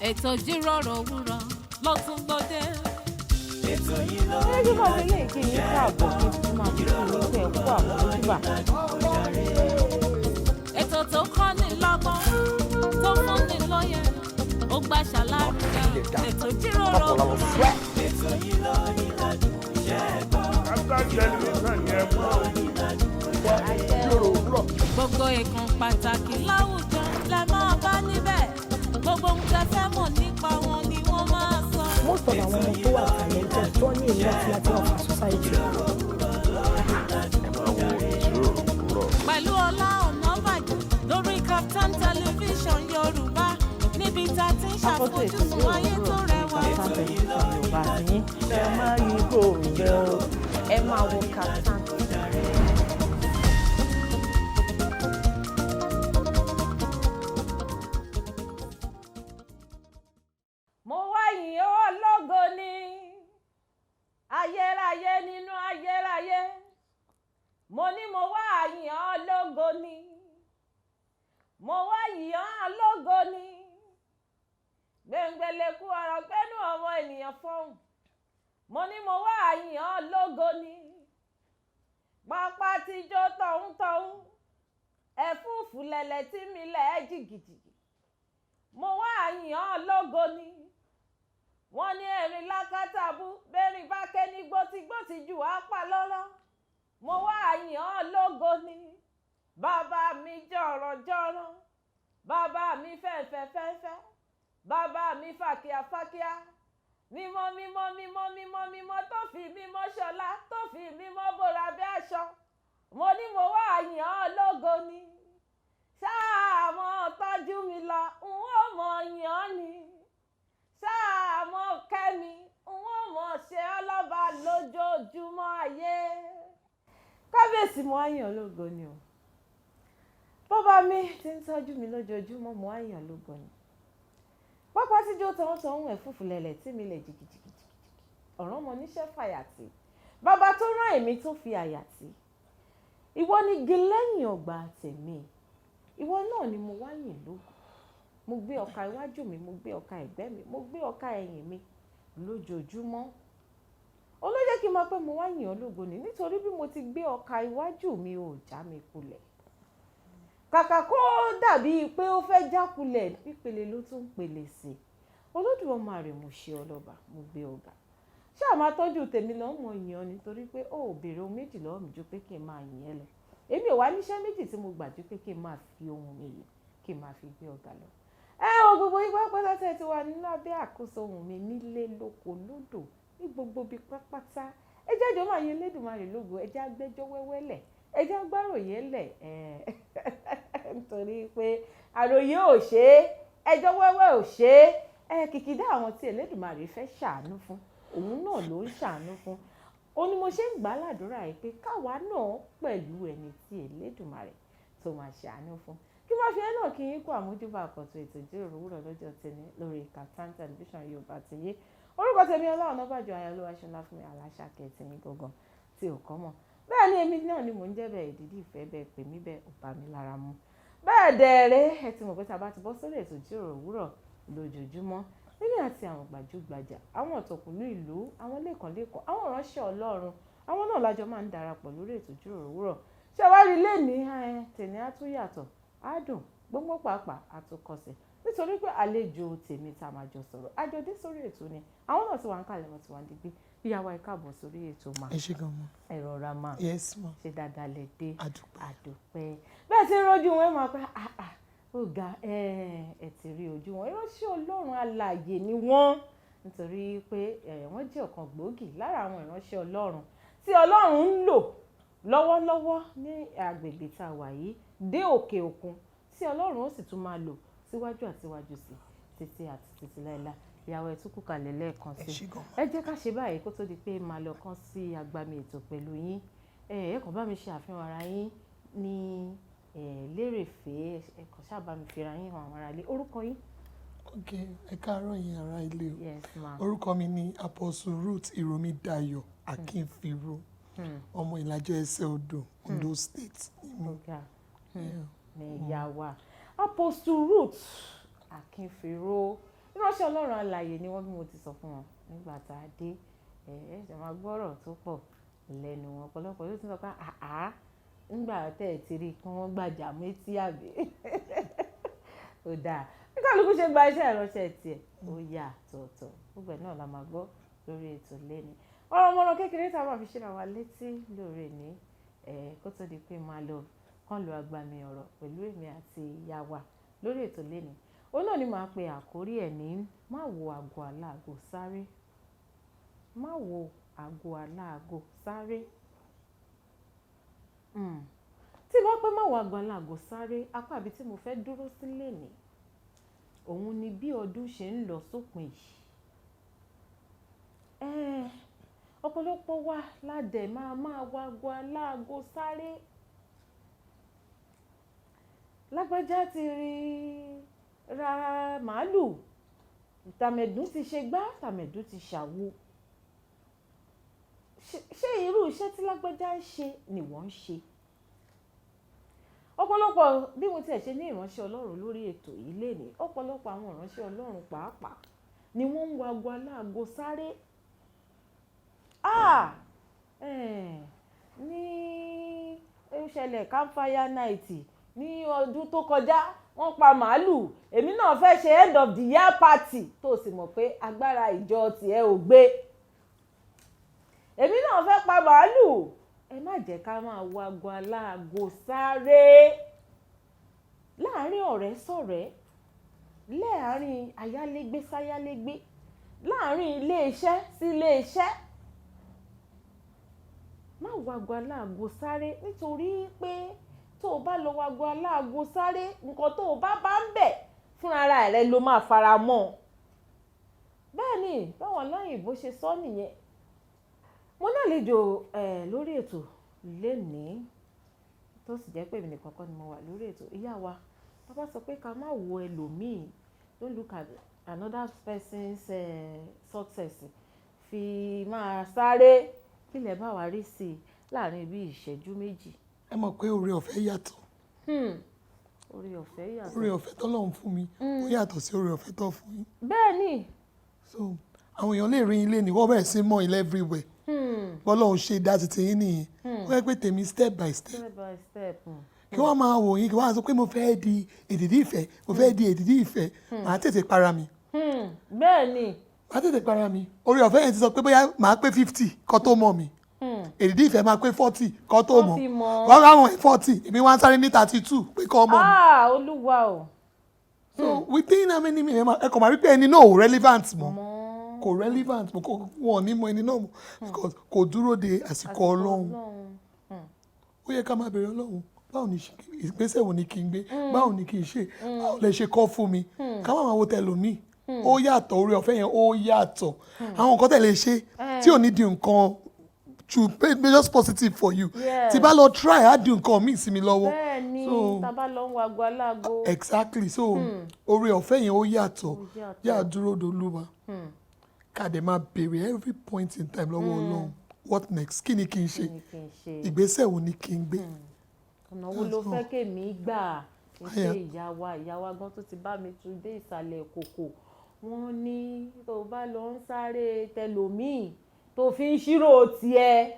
ètò Ijiroro Owuro ló tún gbòde. ètò yìí ló ń ẹgbẹ́ bá wọlé kí n káàbọ̀ kí n tún máa fi ìlú ẹ̀ kú àwọn ojúbà. ètò tó kọ́ ni lọ́gbọ́n tó fún ni lóye ó gbà ṣàlàyé ètò Ijiroro Owuro. ètò yìí ló ń ìlànà gbogbo ìkan pàtàkì láwùjọ lẹ máa bá níbẹ̀ gbogbo ohun tẹ́ fẹ́ mọ̀ nípa wọn ni wọ́n máa sọ. most of àwọn ọmọ tó wà talented tó ní ìlú àti láti ọ̀fà society. pẹ̀lú Ola Onabajo lórí Startimes television Yorùbá níbi tá a ti ń ṣàfojúsùn ayé tó rẹwà. Yorùbá yín ẹ máa yí gòrò ẹ máa wo Startimes. mo wá yìn ọ́ ológo ni ayérayé nínú ayérayé mo ní mo wá yìn ọ́ ológo ni mo wá yìn ọ́ ológo ni gbẹ̀ngbẹ̀lẹ̀kú ọ̀rọ̀ gbẹ́nu ọmọ ènìyàn fọ́hùn mo ní mo wá yìn ọ́ ológo ni pápá tíjó tọ̀hún ẹ̀fúùfù lẹ̀lẹ̀ tí mi lẹ̀ ẹ́ jìgìjìgì mo wá yìn ọ́ ológo ni wọ́n ní erin lákàtàbú bẹ́rin bá ké ní gbótígbótí jù á pa lọ́lọ́ mo wá yìn ọ́ lógo ni bàbá mi jọ̀rọ̀jọ̀rọ̀ bàbá mi fẹ́fẹ́fẹ́fẹ́ bàbá mi fàkíàfàkíà mímọ́ mímọ́ mímọ́ mímọ́ mímọ́ tó fi mímọ́ ṣọlá tó fi mímọ́ bóra bí aṣọ mo ní mo wá yìn ọ́ lógo ni ṣáà mọ́ tọ́jú mi lọ n ó mọ̀ yìn ọ́ ni ṣáà mọ́ kẹ́mi n ó mọ̀ ṣe ọlọ́ba lójoojúmọ́ ayé. kábíyèsí mo wá yìn ọ́ lógo ni o bàbá mi ti ń tọ́jú mi lójoojúmọ́ mo wá yìn ọ́ lógo ni pápá tíjó tọ̀hún ẹ̀fúùfù lẹ̀lẹ̀ tí mi lẹ̀ jìgìjìgìjì ọ̀ràn mọ níṣẹ́ fàyàtì bàbá tó rán èmi tó fi àyàtì ìwọ ni igi lẹ́yìn ọgbà tèmi ìwọ náà ni mo wá yìn lógo mo gbé ọkà iwájú mi mo gbé ọkà ẹ̀gbẹ́ mi mo gbé ọkà ẹ̀yìn mi lójoojúmọ́ olóyè kí n máa pẹ́ mo wá yìn ọ́ lógo ni nítorí bí mo ti gbé ọkà iwájú mi ò já mi kulẹ̀ kàkà kó dàbí pé ó fẹ́ jákulẹ̀ pípele ló tún ń pele sí i Olódùmarè mo ṣe ọlọ́ba mo gbé ọ̀gá ṣáà máa tọ́jú tèmi lọ́ọ́ mọ yìn ọ́ nítorí pé ó ò béèrè ohun méjì lọ́wọ́ mi ju pé kí n máa yìn ẹ́ lọ èmi ò wá níṣẹ́ méjì tí mo gbà ju pé kí n máa fi ohun mi yìí kí n máa fi gbé ọ̀gá lọ o gbogbo ipá pátá ti wà nínú abẹ́ àkóso ohun mi nílé lóko lódò ní gbogbo ibi pápátá ẹ jẹ́ ìjọ máa yin Elédùmarè lógo ẹ jẹ́ agbẹ́jọ́ wẹ́wẹ́ lẹ̀ ẹ jẹ́ agbáròyé lẹ̀ nítorí pé àròyé ò ṣe é ẹjọ́ wẹ́wẹ́ ò ṣe é kìkìdá àwọn tí Elédùmarè fẹ́ ṣàánú fún òun náà ló ń ṣàánú fún ó ní mo ṣe ń gbà á ládùúrà yìí pé káwa náà pẹ̀lú ẹni tí Elédùmarè tó máa ṣàánú fún kí wọ́n fi ẹ́ náà kí yín kó àmójúbà àkọ́tún ètò Ijiroro Owuro lọ́jọ́ tẹ̀lé lórí Startimes television Yorùbá ti yé orúkọ tèmi Ola Onabajo ayọ̀lọ́wọ́ aṣọ́lá fún mi aláṣàkẹ́ tèmi gangan tí ò kọ́ mọ̀ bẹ́ẹ̀ ni èmi náà ni mò ń jẹ́ bẹ́ẹ̀ ìdídì ìfẹ́ bẹ́ẹ̀ pè mí bẹ́ẹ̀ ò bá mi lára mu bẹ́ẹ̀ dẹ̀rẹ́ ẹ ti mọ̀ pé tá a bá ti bọ́ sórí ètò Ijiroro Owuro lójoojúmọ́ níbi àti àwọn gbajúgbajà àwọn ọ̀tọ̀kùnú ìlú àwọn lẹ́kànlẹ́kàn àwọn ìránṣẹ́ Ọlọ́run àwọn náà lájọ máa ń darapọ̀ lórí ètò Ijiroro Owuro ṣé wàá rí lẹ́ni tèmi á tún yàtọ̀ á dùn gbogbo pàápàá àtúnkọsẹ̀ nítorí pé àlejò tèmi tá a máa jọ sọ̀rọ̀ àjọdé sórí ètò ni àwọn náà ti wà ń kalẹ̀ wọn ti wà ń digbí ìyàwó ẹ káàbọ̀ sórí ètò ma ẹ ṣe gan mọ ẹ rọra ma yes ma ṣe dáadáa lẹ dé àdúpẹ́ bẹ́ẹ̀ tí ń rojú wọn ẹ máa pẹ́ ó ga ẹ ti rí ojú wọn ìránṣẹ́ Ọlọ́run alààyè ni wọ́n nítorí pé wọ́n jẹ́ ọ̀kan gbòógì lára àwọn ìránṣẹ́ Ọlọ́run tí Ọlọ́run ń lò lọ́wọ́lọ́wọ́ ní agbègbè tá a wà yìí dé òkè òkun tí Ọlọ́run ó sì tún máa lò síwájú àtiwájú sí títí àti títí láìláì ìyàwó ẹ̀ tún kú kalẹ̀ lẹ́ẹ̀kan sí ẹ jẹ́ ká ṣe báyìí kó tó di pé máa lọ kán sí agbami ètò pẹ̀lú yín ẹ kàn bá mi ṣe àfihàn ara yín ní lérèfé ẹ kàn ṣáà bá mi fira yín hàn àwọn ará ilé orúkọ yín. ok ẹ káàárọ̀ yín ará ilé o yes ma orúkọ mi ni Aposteli Ruth Iromidayo Akinfiro ọmọ Ìlàjẹ Ẹsẹ̀ Odò Ondo State ní ìyá wa Aposteli Ruth Akinfiro ìránṣẹ́ Ọlọ́run alààyè ni wọ́n, bí mo ti sọ fún wọn nígbà tá a dé. Ṣe máa gbọ́rọ̀ tó pọ̀ lẹ́nu wọn. Ọ̀pọ̀lọpọ̀ yóò tún sọ pé nígbà tẹ́ ẹ̀ ti rí kí wọ́n gbàjà méjì àbí. Ó dáa bí kálukú ṣe gba iṣẹ́ ìránṣẹ́ tiẹ̀ ó yà tọ̀ọ̀tọ̀. Gbogbo ẹ̀ náà la máa gbọ́ lórí ètò lẹ́ni. Ọ̀rọ̀ mọ̀ràn kékeré tá a máa fi ṣe ra wa létí lóore ní kó tó di pé máa lọ kán lu agbami ọ̀rọ̀ pẹ̀lú èmi àti ìyá wa lórí ètò lẹ́ni. Ó náà ni màá pe àkórí ẹ̀ ní má wo àgọ́ aláàgò sáré. Má wo àgọ́ aláàgò sáré. Tí bá pẹ́ má wo àgọ́ aláàgò sáré, apá àbí tí mo fẹ́ dúró sí lẹ́ni òun ni bí ọdún ṣe ń lọ sópin yìí. Ọ̀pọ̀lọpọ̀ wa ládẹ̀ máa wo àgọ́ aláàgò sáré. Lágbájá ti ra màálù, tàmẹ̀dún ti ṣe gbá, tàmẹ̀dún ti ṣàwo. Ṣé irú iṣẹ́ tí lágbájá ń ṣe ni wọ́n ń ṣe? Ọ̀pọ̀lọpọ̀ bí mo tiẹ̀ ṣe ní ìránṣẹ́ Ọlọ́run lórí ètò yìí lénìí, ọ̀pọ̀lọpọ̀ àwọn ìránṣẹ́ Ọlọ́run pàápàá ni wọ́n ń wo àgọ́ aláàgò sáré. Ní ìṣẹ̀lẹ̀ campfire night ní ọdún tó kọjá wọ́n pa màálù, èmi náà fẹ́ ṣe end of the year party tó sì mọ̀ pé agbára ìjọ tiẹ̀ ò gbé. Èmi náà fẹ́ pa màálù. Ẹ má jẹ́ ká máa wo àgọ́ aláàgò sáré. Láàárín ọ̀rẹ́ sọ̀rẹ́, láàárín ayálégbé sáyálégbé, láàárín ilé iṣẹ́ sí ilé iṣẹ́. Má wo àgọ́ aláàgò sáré nítorí pé tó o bá lọ wo àgọ́ aláàgò sáré, nǹkan tó o bá ń bẹ̀ fúnra rẹ ló máa fara mọ́. Bẹ́ẹ̀ ni báwọn olóyìnbó ṣe sọ nìyẹn. Mo ní àlejò lórí ètò lénìí tó sì jẹ́ pé èmi nìkan kọ́ ni mo wà lórí ètò. Ìyá wa bàbá sọ pé ká má wo ẹlòmíì, don't look at another person's success fi máa sáré. Kí lẹ bá wa rí sí i láàrin bí ìṣẹ́jú méjì? Ẹ mọ̀ pé oore ọ̀fẹ́ yàtọ̀. Oore ọ̀fẹ́ yàtọ̀. Oore ọ̀fẹ́ tọ́lọ́run fún mi ó yàtọ̀ sí oore ọ̀fẹ́ tó fún yín. Bẹ́ẹ̀ ni. So àwọn èèyàn lè rí ilé ní wọ́n bẹ̀rẹ̀ sí mọ́ ilé everywhere. Bọ́lọ́run ṣe dá ti tèyín nìyẹn. Ó yẹ pé tèmi step by step. Step by step. Kí wọ́n máa wò yín kí wọ́n á sọ pé mo fẹ́ di èdìdí ìfẹ́, mo fẹ́ di èdìdí ìfẹ́, màá tètè para mi. Bẹ́ẹ̀ ni. Màá tètè para mi. Oore ọ̀fẹ́ yẹn ti sọ pé bóyá màá pé 50 kó tó mọ̀ mi. Èdìdí ìfẹ́ máa pé 40 kó tó mọ̀. Wọ́n ráwọn 40 èmi wá ń sáré ní 32 pé kó mọ̀ mi. Olúwa o. So within how many minutes ẹ kàn máa rí pé ẹni náà ò relevant mọ́. Kò relevant mọ́, wọn ò ní mọ ẹni náà mọ́ because kò dúró de àsìkò Ọlọ́run. Ó yẹ ká máa bèrè Ọlọ́run báwo ni ìgbésẹ̀ wo ni kí n gbé, báwo ni kí n ṣe, báwo lẹ ṣe kọ́ fún mi, ká má máa wo tẹlòmíì. Ó yàtọ̀, oore ọ̀fẹ́ yẹn ó yàtọ̀. Àwọn nǹkan tẹ̀ lè ṣe tí ò ní di nǹkan to be just positive for you. Tí bá lọ try á di nǹkan míì sí mi lọ́wọ́. Bẹ́ẹ̀ni, tá bá lọ ń wo àgọ́ aláàgò. Exactly, so oore ọ̀fẹ́ yẹn ó yàtọ̀. Yà dúró dolúwa. Ká dẹ̀ máa bèrè every point in time lọ́wọ́ Ọlọ́run. What next? Kí ni kí n ṣe? Ìgbésẹ̀ wo ni kí n gbé? Ọ̀nà wo ló fẹ́ kémi gbà? Ṣé ìyá wa gan tó ti bá mi tún dé ìsàlẹ̀ kòkò. Wọ́n ní tó bá lọ ń sáré tẹlòmíì tó fi ń ṣírò tiẹ̀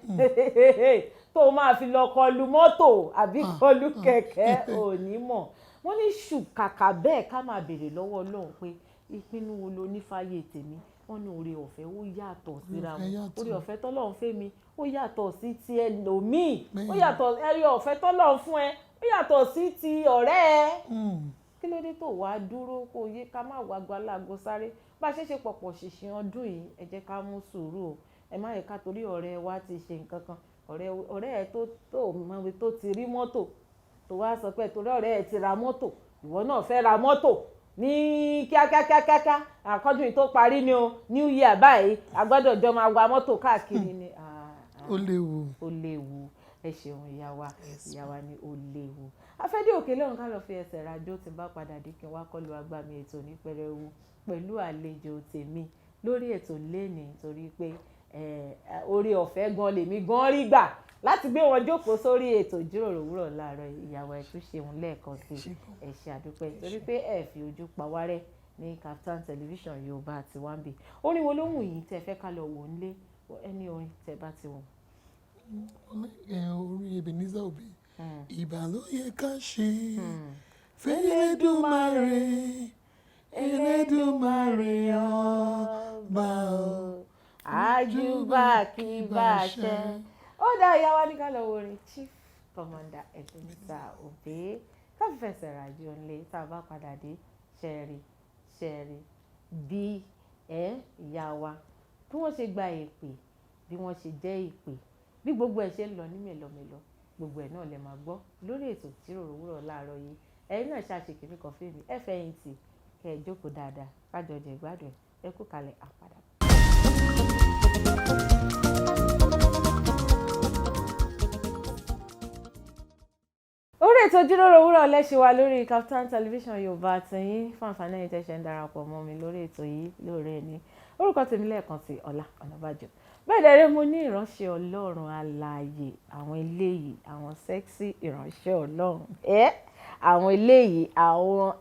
tó máa fi lọ kọlu mọ́tò àbí kọlu kẹ̀kẹ́ ò ní mọ̀. Wọ́n ní ṣùkàkà bẹ́ẹ̀ ká máa bèrè lọ́wọ́ Ọlọ́run pé ìpinnu wo lo ní fáyé tèmi. Wọ́n ní oore ọ̀fẹ́ ó yàtọ̀ síra wọn. Oore ọ̀fẹ́ tọ́lọ́run fẹ́ mi ó yàtọ̀ sí ti ẹlòmíì. Ó yàtọ̀ ẹyọ ọ̀fẹ́ tọ́lọ́run fún ẹ ó yàtọ̀ sí ti ọ̀rẹ́ ẹ. Kí ló dé tó wàá dúró kó yé ká má wo àgọ́ aláàgò sáré? Bá ṣe ṣe pọ̀pọ̀ ṣìnṣìn ọdún yìí ẹ jẹ́ ká mú sùúrù o. Ẹ má yẹ ká torí ọ̀rẹ́ wa ti ṣe nǹkan kan, ọ̀rẹ́ ẹ tó ti rí mọ́tò tó wá sọ pé torí ọ̀rẹ́ ẹ ti ra mọ́tò ìwọ náà fẹ́ ra mọ́tò ní kíákíákíákíá àkọ́dún yìí tó parí ni o new year báyìí a gbọ́dọ̀ jọ máa wa mọ́tò káàkiri ni. Ó léwu. Ó léwu. Ẹ ṣeun ìyá wa ni ó léwu. Afẹ́dé òkè lọ́run ká lọ fi ẹsẹ̀ rajó tí bá padà dé kí n wá kọlu agbami ètò ní pẹrẹwu pẹ̀lú àlejò tèmi lórí ètò lénìí torí pé oore ọ̀fẹ́ gan lèmi gan rí gbà láti gbé wọn jókòó sórí ètò ìjíròrò òwúrọ̀ láàárọ̀ ìyàwó ẹ̀ tún ṣeun lẹ́ẹ̀kan sí ẹ ṣé àdúpẹ́ torí pé ẹ fi ojú pa wárẹ́ ní Kaftan television Yorùbá àti wambi orin wo ló wù yín tẹ́ fẹ́ ká lọ wò nílé ẹni orin tẹ́ bá ti wò. Orin Ebenezer Obey ìbà ló yẹ ká ṣe f'Ẹlẹ́dùmarè Ẹlẹ́dùmarè ọba o àjùbà kí bá ṣe. Ó dá ìyá wa ní ká lọ wo orin Chief Commander Ebenezer Obey ká fi fẹsẹ̀ ràjò ńlẹ̀ tá a bá padà dé ṣẹ́ẹ̀rì bí ìyá wa bí wọ́n ṣe gba ìpè bí wọ́n ṣe jẹ́ ìpè bí gbogbo ẹ̀ ṣe ń lọ ní mélòmélò gbogbo ẹ̀ náà lè máa gbọ́ lórí ètò Ìjíròrò Òwúrọ̀ láàárọ̀ yìí ẹ̀yin náà ṣàṣekì ní kan fèmí ẹ fẹ̀yìntì kẹ́ ẹ jókòó dáadáa kájọ jẹ ìgbádùn ẹ kú kalẹ̀ àpàdà. orí ètò Ìjíròrò Òwúrọ̀ lẹ́ṣẹ̀ wa lórí Kaftan television Yorùbá àtẹ̀yìn fún àǹfààní ẹ̀yin tẹ́ ṣe ń darapọ̀ mọ́ mi lórí ètò yìí lóore ní orúkọ tèmi lẹ́ẹ̀kan sí Ọlá Onabajo bẹ́ẹ̀ dẹ̀rẹ́ mo ní ìránṣẹ́ Ọlọ́run alààyè àwọn eléyìí àwọn sẹ́ksì ìránṣẹ́ Ọlọ́run àwọn eléyìí àwọn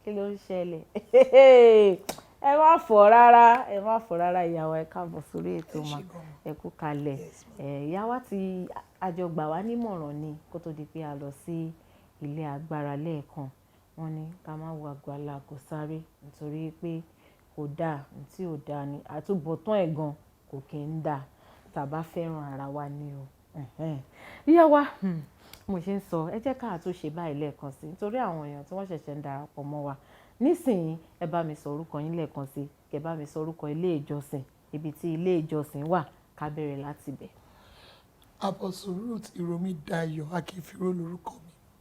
kí ló ń ṣẹlẹ̀ ẹ má fọ̀ rárá ìyàwó ẹ káàbọ̀ sórí ètò mà ẹ kú kalẹ̀ ìyàwó ti àjọgbà wá nímọ̀ràn ni kó tó di pé a lọ sí ilé agbára lẹ́ẹ̀kan wọ́n ní ká má wo àgbàlá kò sáré nítorí pé kò dáa tí ò dáa ni àtúbọ̀tán ẹ̀ gan kò kí ń dáa tàbá fẹ́ràn ara wa ni o ìyá wa mo ṣe ń sọ ẹ jẹ́ ká tó ṣe báyìí lẹ́ẹ̀kan sí nítorí àwọn èèyàn tí wọ́n ṣẹ̀ṣẹ̀ ń darapọ̀ mọ́ wa nísìnyí ẹ bá mi sọ orúkọ yín lẹ́ẹ̀kan sí kẹ bá mi sọ orúkọ ilé ìjọsìn ibi tí ilé ìjọsìn wà ká bẹ̀rẹ̀ láti bẹ̀. Aposteli Ruth Iromidayo Akinfiro lórúkọ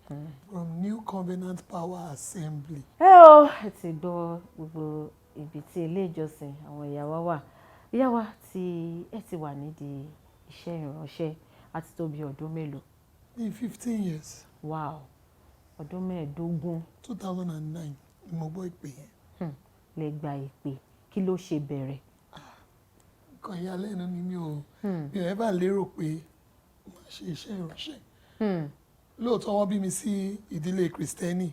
mi from New Covenant Power Assembly. ẹ ti gbọ́ gbogbo ibi tí ilé ìjọsìn àwọn ìyàwó wà ìyàwó tí ẹ ti wà nídìí iṣẹ́ ìránṣẹ́ àti tó bí ọdún mélòó. Ní 15 years. Wow, ọdún 15. 2009 ni mo gbọ́ ìpè yẹn. Lẹ gba ìpè kí ló ṣe bẹ̀rẹ̀. Nǹkan ìyàlẹ́nu ni mi ò ẹ́bà lérò pé máa ṣe iṣẹ́ ìránṣẹ́. Lóòótọ́ wọ́n bí mi sí ìdílé Kristẹni.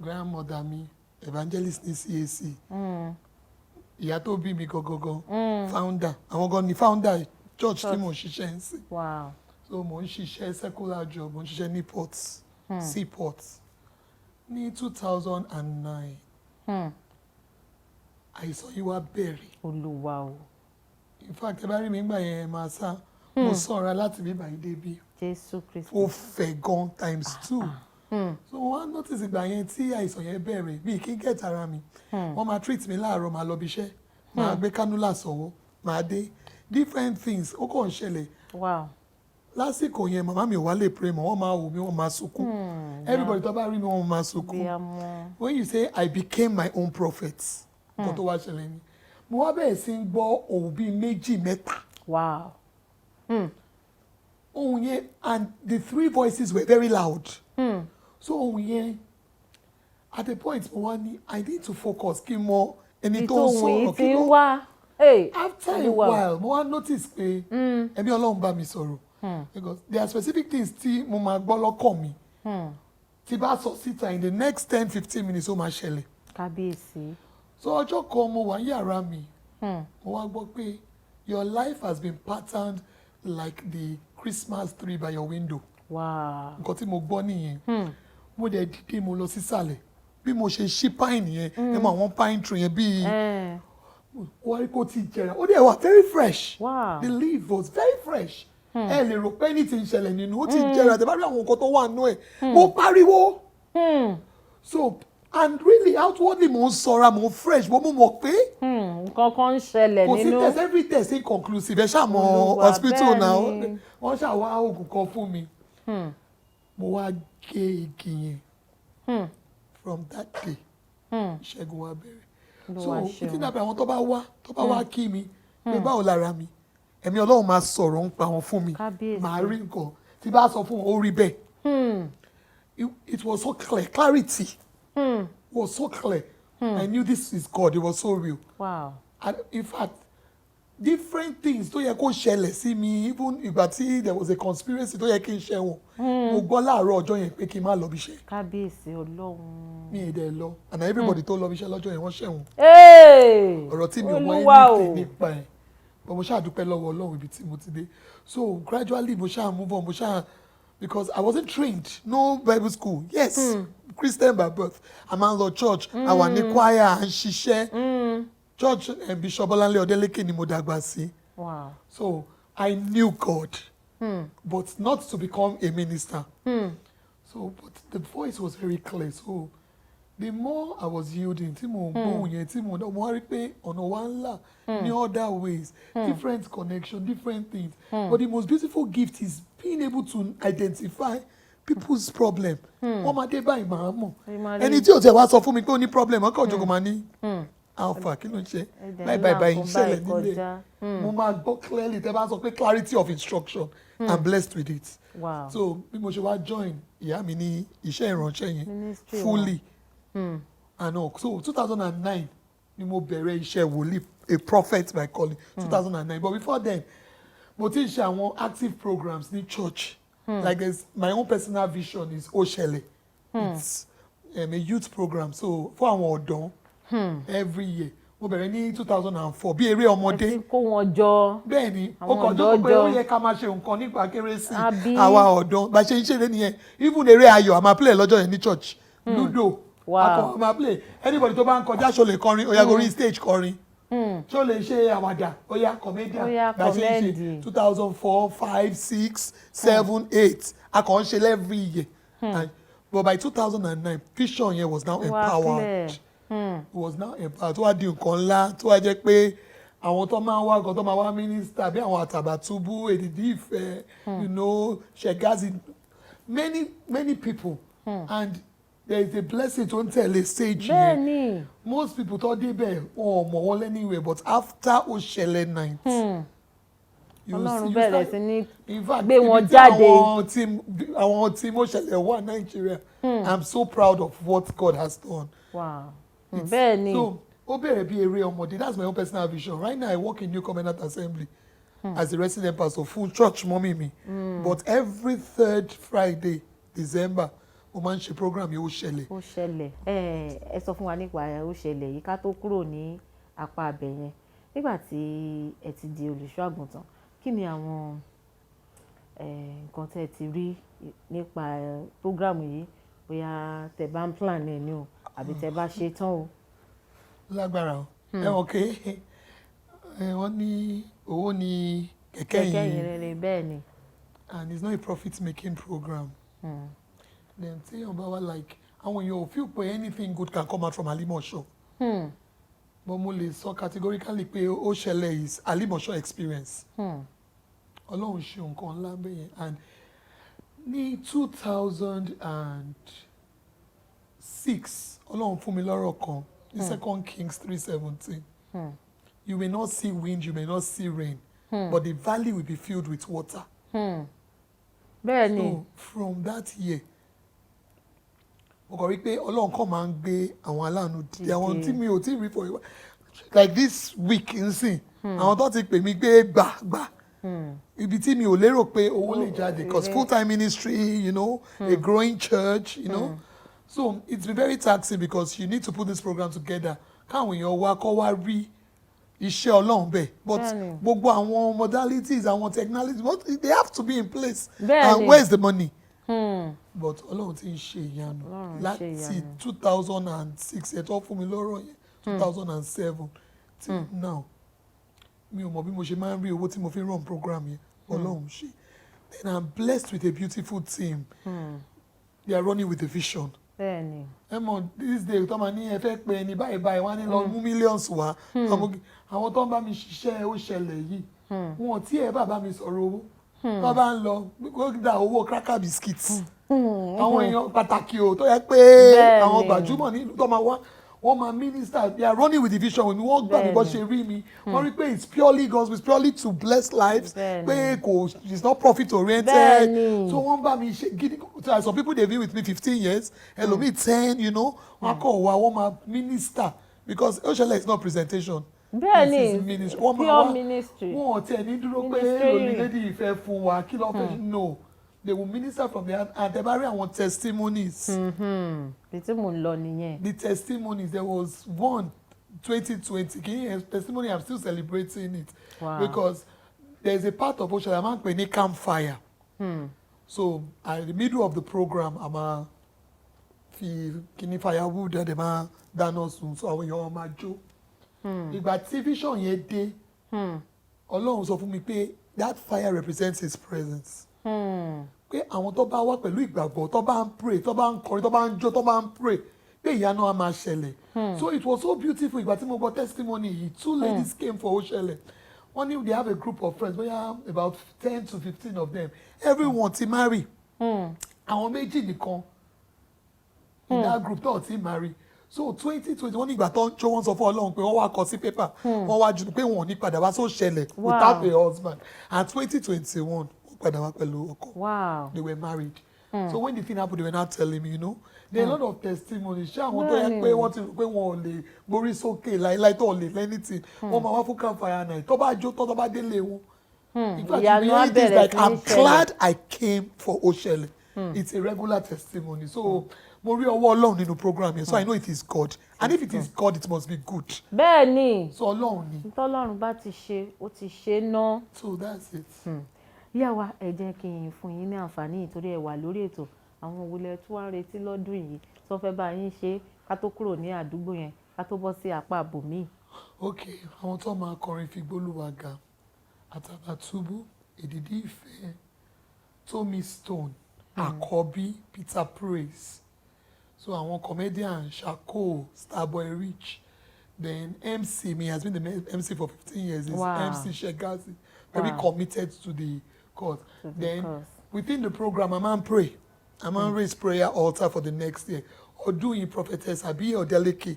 Grandmother mi evangelist ní CAC. Ìyá tó bí mi gangan founder àwọn gan ni founder church tí mo ń ṣiṣẹ́ ń sìn. Wow. So mo ń ṣiṣẹ́ secular job mo ń ṣiṣẹ́ ní port seaport ní 2009 àìsàn yìí wá bẹ̀rẹ̀. Olúwa o. In fact ẹ bá rí mi nígbà yẹn máa sá mo sanra láti bí báyìí débi. Jésù Kristi. ó fẹ̀ gan ×2. So wọ́n á notice ìgbà yẹn tí àìsàn yẹn bẹ̀rẹ̀ bíi kí n get ara mi wọ́n máa treat mi láàárọ̀ máa lọ bí iṣẹ́ máa gbé cannula sọ́wọ́ máa dé different things ó kàn ń ṣẹlẹ̀. Wow. Lásìkò yẹn màmá mi ò wá lè pray mọ́ wọ́n máa wò mí wọ́n máa sunkún everybody tó bá rí mi wọ́n máa sunkún. When you say I became my own prophet nǹkan tó wá ṣẹlẹ̀ ni mo wá bẹ̀rẹ̀ sí ń gbọ́ ohùn bíi méjì mẹ́ta. Wow. Ohùn yẹn and the 3 voices were very loud. So ohùn yẹn at a point mo wá ní I need to focus kí n mọ ẹni tó ń sọ̀rọ̀ kí ló wá. After a while mo wá notice pé ẹ̀mí Ọlọ́run bá mi sọ̀rọ̀. Because there are specific things tí mo máa gbọ́ lọ́kàn mi tí bá sọ síta in the next 10-15 minutes ó máa ṣẹlẹ̀. Kábíyèsí. So ọjọ́ kan mo wà ní yàrá mi mo wá gbọ́ pé your life has been patterned like the Christmas tree by your window. Wow. Nǹkan tí mo gbọ́ nìyẹn mo dẹ̀ dìde mo lọ sísàlẹ̀ bí mo ṣe ṣí pine yẹn ẹ mọ àwọn pine tree yẹn bíi wọ́n rí kó ti jẹrà ó dẹ̀ wà very fresh. Wow. The leaf was very fresh. Ẹ lè rò pé ní ti ń ṣẹlẹ̀ nínú ó ti jẹrà tẹ bá rí àwọn nǹkan tó wà nínú ẹ̀ mo pariwo. So and really outwardly mo ń sọra mo ń fresh mo mọ̀ pé nǹkan kan ń ṣẹlẹ̀ nínú. kò sí test every test inconclusive ẹ ṣáà mọ hospital náà wọ́n ṣáà wá oògùn kan fún mi. Mo wá gé igi yẹn from that day ìṣẹ́gun wa bẹ̀rẹ̀. So títí dàbí àwọn tó bá wá kí mi pé báwo lára mi ẹ̀mí Ọlọ́run máa sọ̀rọ̀ ń pa wọn fún mi màá rí nǹkan tí bá sọ fún wọn ó rí bẹ́ẹ̀. It was so clear clarity was so clear. I knew this is God. It was so real. Wow. And in fact different things tó yẹ kó ṣẹlẹ̀ sí mi even ìgbà tí there was a conspiracy tó yẹ kí n ṣẹ̀wọ̀n mo gbọ́ láàárọ̀ ọjọ́ yẹn pé kí n má lọ bí iṣẹ́. kábíyèsí Ọlọ́run. mi ì dẹ̀ lọ and everybody tó lọ bí iṣẹ́ lọ́jọ́ yẹn wọ́n ṣẹ̀wọ̀n. ọ̀rọ̀ tí mi ò mọ anything nípa ẹ̀ but mo ṣáà dúpẹ́ lọ́wọ́ Ọlọ́run ibi tí mo ti dé so gradually mo ṣáà move on mo ṣáà because I wasn't trained no Bible school yes Christian by birth a máa ń lọ church a wà ní choir à ń ṣiṣẹ́ church Bishop Bolanle Odeleke ni mo dàgbà sí. Wow. So I knew God, but not to become a minister. So, but the voice was very clear. So, the more I was yielding, tí mo wá rí pé ọ̀nà wa ńlá ní other ways, different connection, different things. But the most beautiful gift is being able to identify people's problem. Wọ́n máa dé báyìí màá mọ̀. Ẹni tí ò tẹ̀ wá sọ fún mi pé ó ní problem, ọkọ̀ òjòkó máa ní. Alpha kí ló ń ṣe báyìí ìṣẹ̀lẹ̀ nílé mo máa gbọ́ clearly tẹ́ bá sọ pé clarity of instruction I'm blessed with it. Wow. So bí mo ṣe wá join ìyá mi ní iṣẹ́ ìránṣẹ́ yẹn fully and all so 2009 ni mo bẹ̀rẹ̀ iṣẹ́ wòlíì a prophet by calling 2009 but before then mo ti ń ṣe àwọn active programs ní church like there's my own personal vision is Oṣẹlẹ̀ it's a youth program so fún àwọn ọ̀dọ́. Every year mo bẹ̀rẹ̀ ní 2004 bí eré ọmọdé. ẹ ti kó wọn jọ. bẹ́ẹ̀ ni ó kàn jókòó pé ó yẹ ká máa ṣe nǹkan nípa kérésì àwa ọ̀dọ́ bá ṣe ń ṣeré nìyẹn even eré ayọ̀ a máa play lọ́jọ́ yẹn ní church ludo akọ a máa play anybody tó bá ń kọjá ṣó lè kọrin ó yá gorí stage kọrin ṣó lè ṣe àwàdà ó yá comedian bá ṣe ń ṣe 2004 5 6 7 8 a kàn ń ṣe every year but by 2009 vision yẹn was now empowered. Was now empowered tó wá di nǹkan ńlá tó wá jẹ́ pé àwọn tó máa ń wá gan tó máa wá mínísítà bí àwọn Àtàbàtúbú Èdìdì Ìfẹ́ Ṣẹ̀gáàzì many people and there is a blessing tó ń tẹ̀lé stage yẹn most people tó débẹ̀ wọn ò mọ̀ wọ́n lẹ́niwẹ̀ but after Oṣẹlẹ̀ night Ọlọ́run bẹ̀rẹ̀ sí ní gbé wọn jáde. àwọn tí Oṣẹlẹ̀ wà Nàìjíríà I'm so proud of what God has done. Wow. Bẹ́ẹ̀ni. So ó bẹ̀rẹ̀ bí eré ọmọdé that's my own personal vision right now I work in New Covenant Assembly as a resident pastor full church mọ́mí mi but every third Friday December mo máa ń ṣe program yìí Oṣẹlẹ̀. Ẹ sọ fún wa nípa Oṣẹlẹ̀ yìí ká tó kúrò ní apá abẹ yẹn nígbà tí ẹ ti di olùṣọ́ àgùntàn kí ni àwọn nǹkan tẹ́ ẹ ti rí nípa program yìí bóyá tẹ́ bá ń plan ẹ̀ ní o àbí tẹ́ bá ṣe tán o. lágbára o ẹwọn ké wọn ní owó ní kẹ̀kẹ́ yìí rere bẹ́ẹ̀ ni. and it's not a profit making program. Then tí yàn bá wá like àwọn èèyàn ò feel pé anything good can come out from Alimosho. But mo lè sọ categorically pé Oṣẹlẹ̀ is Alimosho experience. Ọlọ́run ṣe nǹkan ńlá bẹ́ẹ̀ yẹn and ní 2006 Ọlọ́run fún mi lọ́rọ̀ kan ní 2 Kings 3:17 you may not see wind you may not see rain but the valley will be filled with water. Bẹ́ẹ̀ni. So from that year mo kàn rí pé Ọlọ́run kàn máa ń gbé àwọn aláàánú dìde àwọn tí mi ò tí rí for a while like this week nsìn àwọn tó ti pè mí gbé gbà ibi tí mi ò lérò pé owó lè jáde because full-time ministry a growing church so it's been very taxing because you need to put this program together káwọn èèyàn wá kọ́ wá rí iṣẹ́ Ọlọ́run bẹ́ẹ̀ but gbogbo àwọn modalities àwọn technologies they have to be in place and where is the money. But Ọlọ́run ti ń ṣe ìyanu láti 2006 ẹ̀ tó fún mi lọ́rọ̀ yẹn 2007 till now mi ò mọ̀ bí mo ṣe máa ń rí owó tí mo fi run program yẹn Ọlọ́run ṣe then I'm blessed with a beautiful team they are running with a vision. Bẹ́ẹ̀ni. ẹ mọ̀ this day tó máa ní ẹ fẹ́ pe ẹni báyìí wọ́n á ní lọ mú millions wá àwọn tó ń bá mi ṣiṣẹ́ Oṣẹlẹ̀ yìí wọn tí ẹ bá mi sọ̀rọ̀ owó tó bá ń lọ gbọ́dọ̀ owó cracker biscuits àwọn èèyàn pàtàkì o tó yẹ pé àwọn gbajúmọ̀ nílùú tó máa wá wọ́n máa minister they are running with the vision when wọ́n gbà mí bọ́ ṣe rí mi wọ́n rí pé it's purely gospel it's purely to bless lives pé kò it's not profit oriented so wọ́n bá mi ṣe gidi some people dey been with me 15 years ẹlòmíì 10 wọ́n kọ̀ wá wọ́n máa minister because Oṣẹlẹ̀ is not presentation bẹ́ẹ̀ this ni is ministry wọ́n máa pure wá ministry. wọn ò tiẹ̀ ní dúró pé Ministry. onílédì ìfẹ́ fún wa kí ló fẹ́ no they will minister from there and they bury àwọn testimonies. bí tí mò ń lọ nìyẹn. The testimonies there was one 2020 kì í yẹn testimony I'm still celebrating it. Wow. Because there is a part of Oshada máa ń pè ní campfire. So at the middle of the program a máa fi kíní firewood ẹ̀ dẹ̀ máa dáná sun so àwọn èèyàn máa jó. Ìgbà tí vision yẹn dé Ọlọ́run sọ fún mi pé that fire represents his presence. Pé àwọn tó bá wá pẹ̀lú ìgbàgbọ́ tó bá ń pray tó bá ń kọrin tó bá ń jó tó bá ń pray pé ìyanu á máa ṣẹlẹ̀. So it was so beautiful ìgbà tí mo gbọ́ testimony yìí 2 ladies came for Oshele. One day they have a group of friends bóyá about 10 to 15 of them everyone ti marry. Àwọn méjì nìkan in that group tó ti marry. So 2020 wọ́n ní ìgbà tó ń jó wọ́n sọ fún Ọlọ́run pé wọ́n wá kọ sí paper wọ́n wá jù pé wọ́n ò ní padà wá Oshele without a husband and 2021 wọ́n padà wá pẹ̀lú ọkọ. Wow. They were married. So when the thing happened they were now telling me you know there are a lot of testimonies ṣé àwọn tó yẹ pé wọ́n ti rò pé wọn ò lè borí sókè láíláí tó ò lè lẹ́nìtì wọ́n máa wá fún campfire night tó bá jó tó bá délé wọn. In fact the reality is like I'm glad I came for Oshele. It's a regular testimony so mo rí ọwọ́ Ọlọ́run nínú program yẹn so I know it is God and if it is God it must be good. bẹ́ẹ̀ ni. So Ọlọ́run ni. tọ́lọ́run bá ti ṣe ó ti ṣe ná. So that's it. ìyá wa ẹ jẹ́ kí n fún yín ní àǹfààní ìtorí ẹ wà lórí ètò àwọn òwúlẹ̀ tí wọ́n ń retí lọ́dún yìí tó fẹ́ bá yín ṣe ká tó kúrò ní àdúgbò yẹn ká tó bọ́ sí apá àbòmíì. Ok àwọn tó máa kọrin fi gbólúwa ga Àtàbàtúbú Èdìdí Ìfẹ́ Tommy Stone Àkọ́bí Peter Praise so àwọn comedian Shako Starboy Rich then MC me has been the MC for 15 years is MC Shegazi very committed to the cause then within the program a man pray a man raise prayer altar for the next year ọdún yìí prophetess Abi Odeleke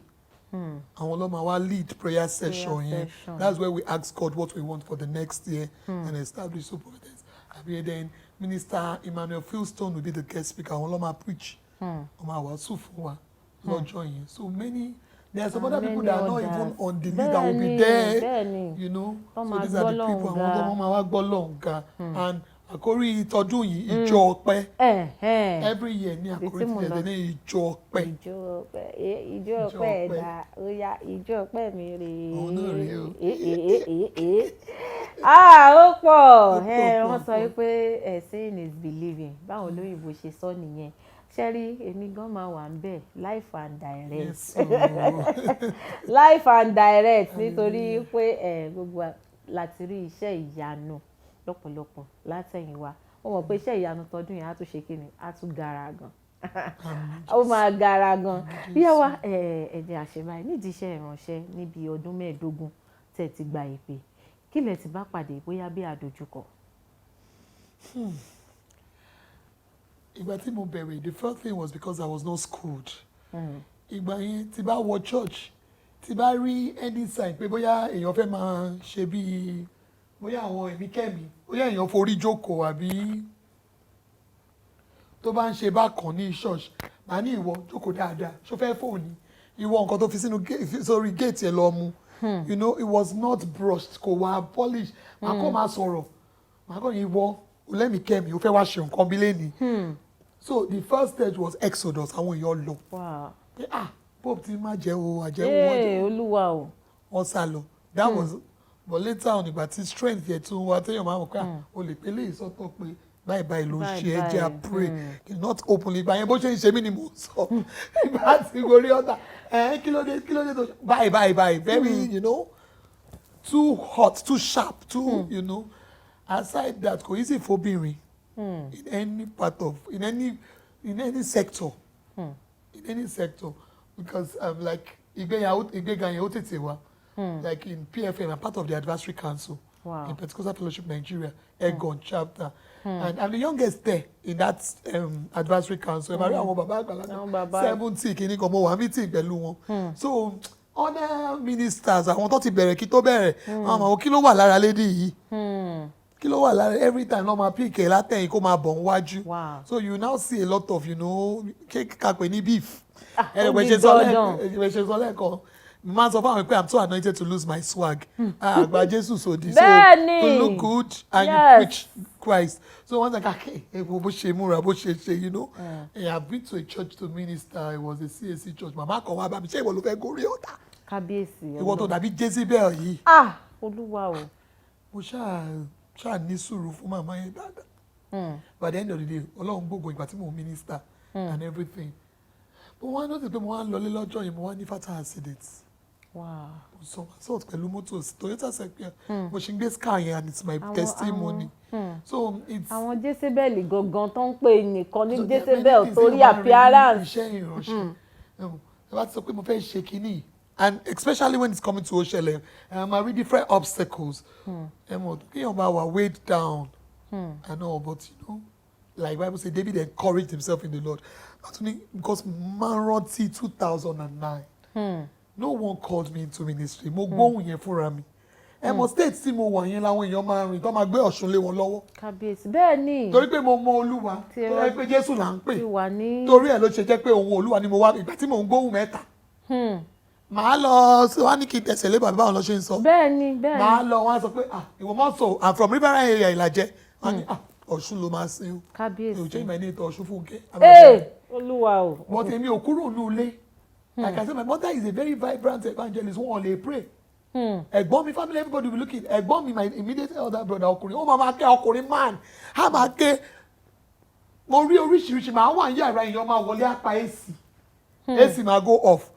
àwọn ló máa wá lead prayer session yẹn that's where we ask God what we want for the next year and establish so prophetess Abi then minister Emmanuel Philstone will be the guest speaker àwọn ló máa preach wọ́n máa wàásù fún wa lọ́jọ́ yẹn so many there are some other people that are not even on the list that will be there you know so these are the people àwọn tó wọ́n máa wá gbọ́ lọ́hùn-ún and àkórí ìtọ́dún yìí ìjọ ọpẹ́ every year ní àkórí ìtọ́dún ní ìjọ ọpẹ́. ìjọ ọpẹ́ ẹ̀dá ó yá ìjọ ọpẹ́ mi rè é. òun náà rèé o. ó pọ̀ wọ́n sọ pé saying is believing báwo lóyìnbó ṣe sọ nìyẹn ṣẹ́rí èmi gan máa wà ń bẹ̀ life and direct life and direct nítorí pé gbogbo láti rí iṣẹ́ ìyanu lọ́pọ̀lọpọ̀ látẹ̀yìnwá wọ́n mọ̀ pé iṣẹ́ ìyanu tọdún yẹn á tún ṣe kí ni á tún gara gan ó máa gara gan yíyá wa ẹ̀jẹ̀ àṣebáyé nídìí iṣẹ́ ìránṣẹ́ níbi ọdún 15 tẹ̀ ti gba ìpè kí lẹ̀ ti bá pàdé bóyá bí àdójúkọ. ìgbà tí mo bẹ̀rẹ̀ the first thing was because I was not schooled. ìgbà yẹn tí bá wọ church tí bá rí any sign pé bóyá èèyàn fẹ́ máa ṣe bíi bóyá àwọn ẹ̀mí kẹ́mi bóyá èèyàn forí jókòó àbí tó bá ń ṣe bákan ní church màá ní ìwọ jókòó dáadáa ṣó fẹ́ fóònù ìwọ nǹkan tó fi sórí gate ẹ̀ lọ mu you know it was not brushed kò wá polish màá kọ́ máa sọ̀rọ̀ màá kọ́ ní ìwọ olẹ́mí kẹ́mi ó fẹ́ wá ṣe nǹkan bí lẹ́ni so the first stage was exodus àwọn èèyàn lọ pé pope ti máa jẹ́ o àjẹ́wò wọ́n jẹ́ olúwa o wọ́n sá lọ that was but later on ìgbà tí strength yẹn tún wá téèyàn máa mọ̀ pé o lè pélé ìsọ́tọ̀ pé báyìí báyìí ló ń ṣe ẹ jẹ́ à pray not openly ìgbà yẹn bó ṣe ń ṣe mí ni mo sọ ìgbà tí gorí ọ̀tá kí ló dé tó báyìí very you know too hot too sharp too you know aside that kò easy fóbìnrin in any part of in any sector in any sector because like ìgbéga yẹn ó tètè wá. Like in PFM, I'm part of the advisory council in Pentecostal Fellowship Nigeria, Egon chapter, and I'm the youngest there in that advisory council. Maria àwọn bàbá àgbàlagbà 70 kìíní kan mo wà meeting pẹ̀lú wọn. So other ministers àwọn tó ti bẹ̀rẹ̀ kí tó bẹ̀rẹ̀ àwọn ọmọ kí ló wà lára lady yìí kí ló wà lára every time ló máa pick ẹ̀ látẹ̀yìn kó máa bọ̀ níwájú. So you now see a lot of you know kéka pè ní beef. Ẹ̀rẹ̀gbẹ̀ ṣe sọ lẹ́ẹ̀kan. máa sọ fún àwọn pé I'm so anointed to lose my swag. Àgbà Jésù sòdì. So Bẹ́ẹ̀ni. to look good and you Yes. preach Christ. So once like, okay, bó ṣe múra, bó ṣe ṣe, you know. I've been to a church to minister. It was a CAC church. Màmá kan wá bá mi, ṣé ìwọ ló fẹ́ gorí ọ̀tá? Kábíyèsí. Ìwọ tó dàbí Jezebel yìí. Olúwa o. Mo ṣáà ní sùúrù fún màmá yẹn dáadáa. By the end of the day, Ọlọ́run gbogbo ìgbà tí mo minister and everything. But wọ́n á notice pé mo wá ń lọlé lọ́jọ́ yìí, mo wá ní fatal accident. Wow. So assault pẹ̀lú mọ́tò Toyota Sequoia. Mo ṣe ń gbé scar yẹn and it's my testimony. So it's. Àwọn Jezebel gangan tó ń pè nìkan ní Jezebel torí appearance. Iṣẹ́ ìránṣẹ́. Ẹ bá ti sọ pé mo fẹ́ ṣe kínní. And especially when it's coming to Oshele, I read different obstacles. Kéèyàn bá wà weighed down and all, but you know, like Bible say, David encouraged himself in the Lord. Not only because Maroti 2009, no one called me into ministry. Mo gbóhùn yẹn fúnra mi. State tí mo wà yẹn làwọn èèyàn máa rìn tó máa gbé Ọ̀ṣun lé wọn lọ́wọ́. Kábíyèsí bẹ́ẹ̀ ni. Torí pé mo mọ Olúwa, torí pé Jésù là ń pè. Torí ẹ̀ ló ṣe jẹ́ pé òun Olúwa ni mo wá ìgbà tí mò ń gbóhùn mẹ́ta. Màá lọ sí wá ní kí n tẹ̀sẹ̀ lé bàbá àwọn lọ ṣe ń sọ. Bẹ́ẹ̀ni. Màá lọ wọ́n á sọ pé ìwọ mọ̀ sọ I'm from river area Ìlàjẹ. Wọ́n á ní Ọ̀ṣun ló máa sin o. Kábíyèsí. You change my name to Ọ̀ṣun Fúnkẹ́. Olúwa o. But èmi ò kúrò ní ilé. Like I said, my mother is a very vibrant evangelist. Wọ́n lè pray. Ẹ̀gbọ́n mi family everybody will be looking. Ẹ̀gbọ́n mi my immediate elder brother ọkùnrin. Ó máa ké ọkùnrin man. Á máa ké. Mo rí oríṣiríṣi màá wà ní yàrá èèyàn máa wọlé apá AC. AC máa go off.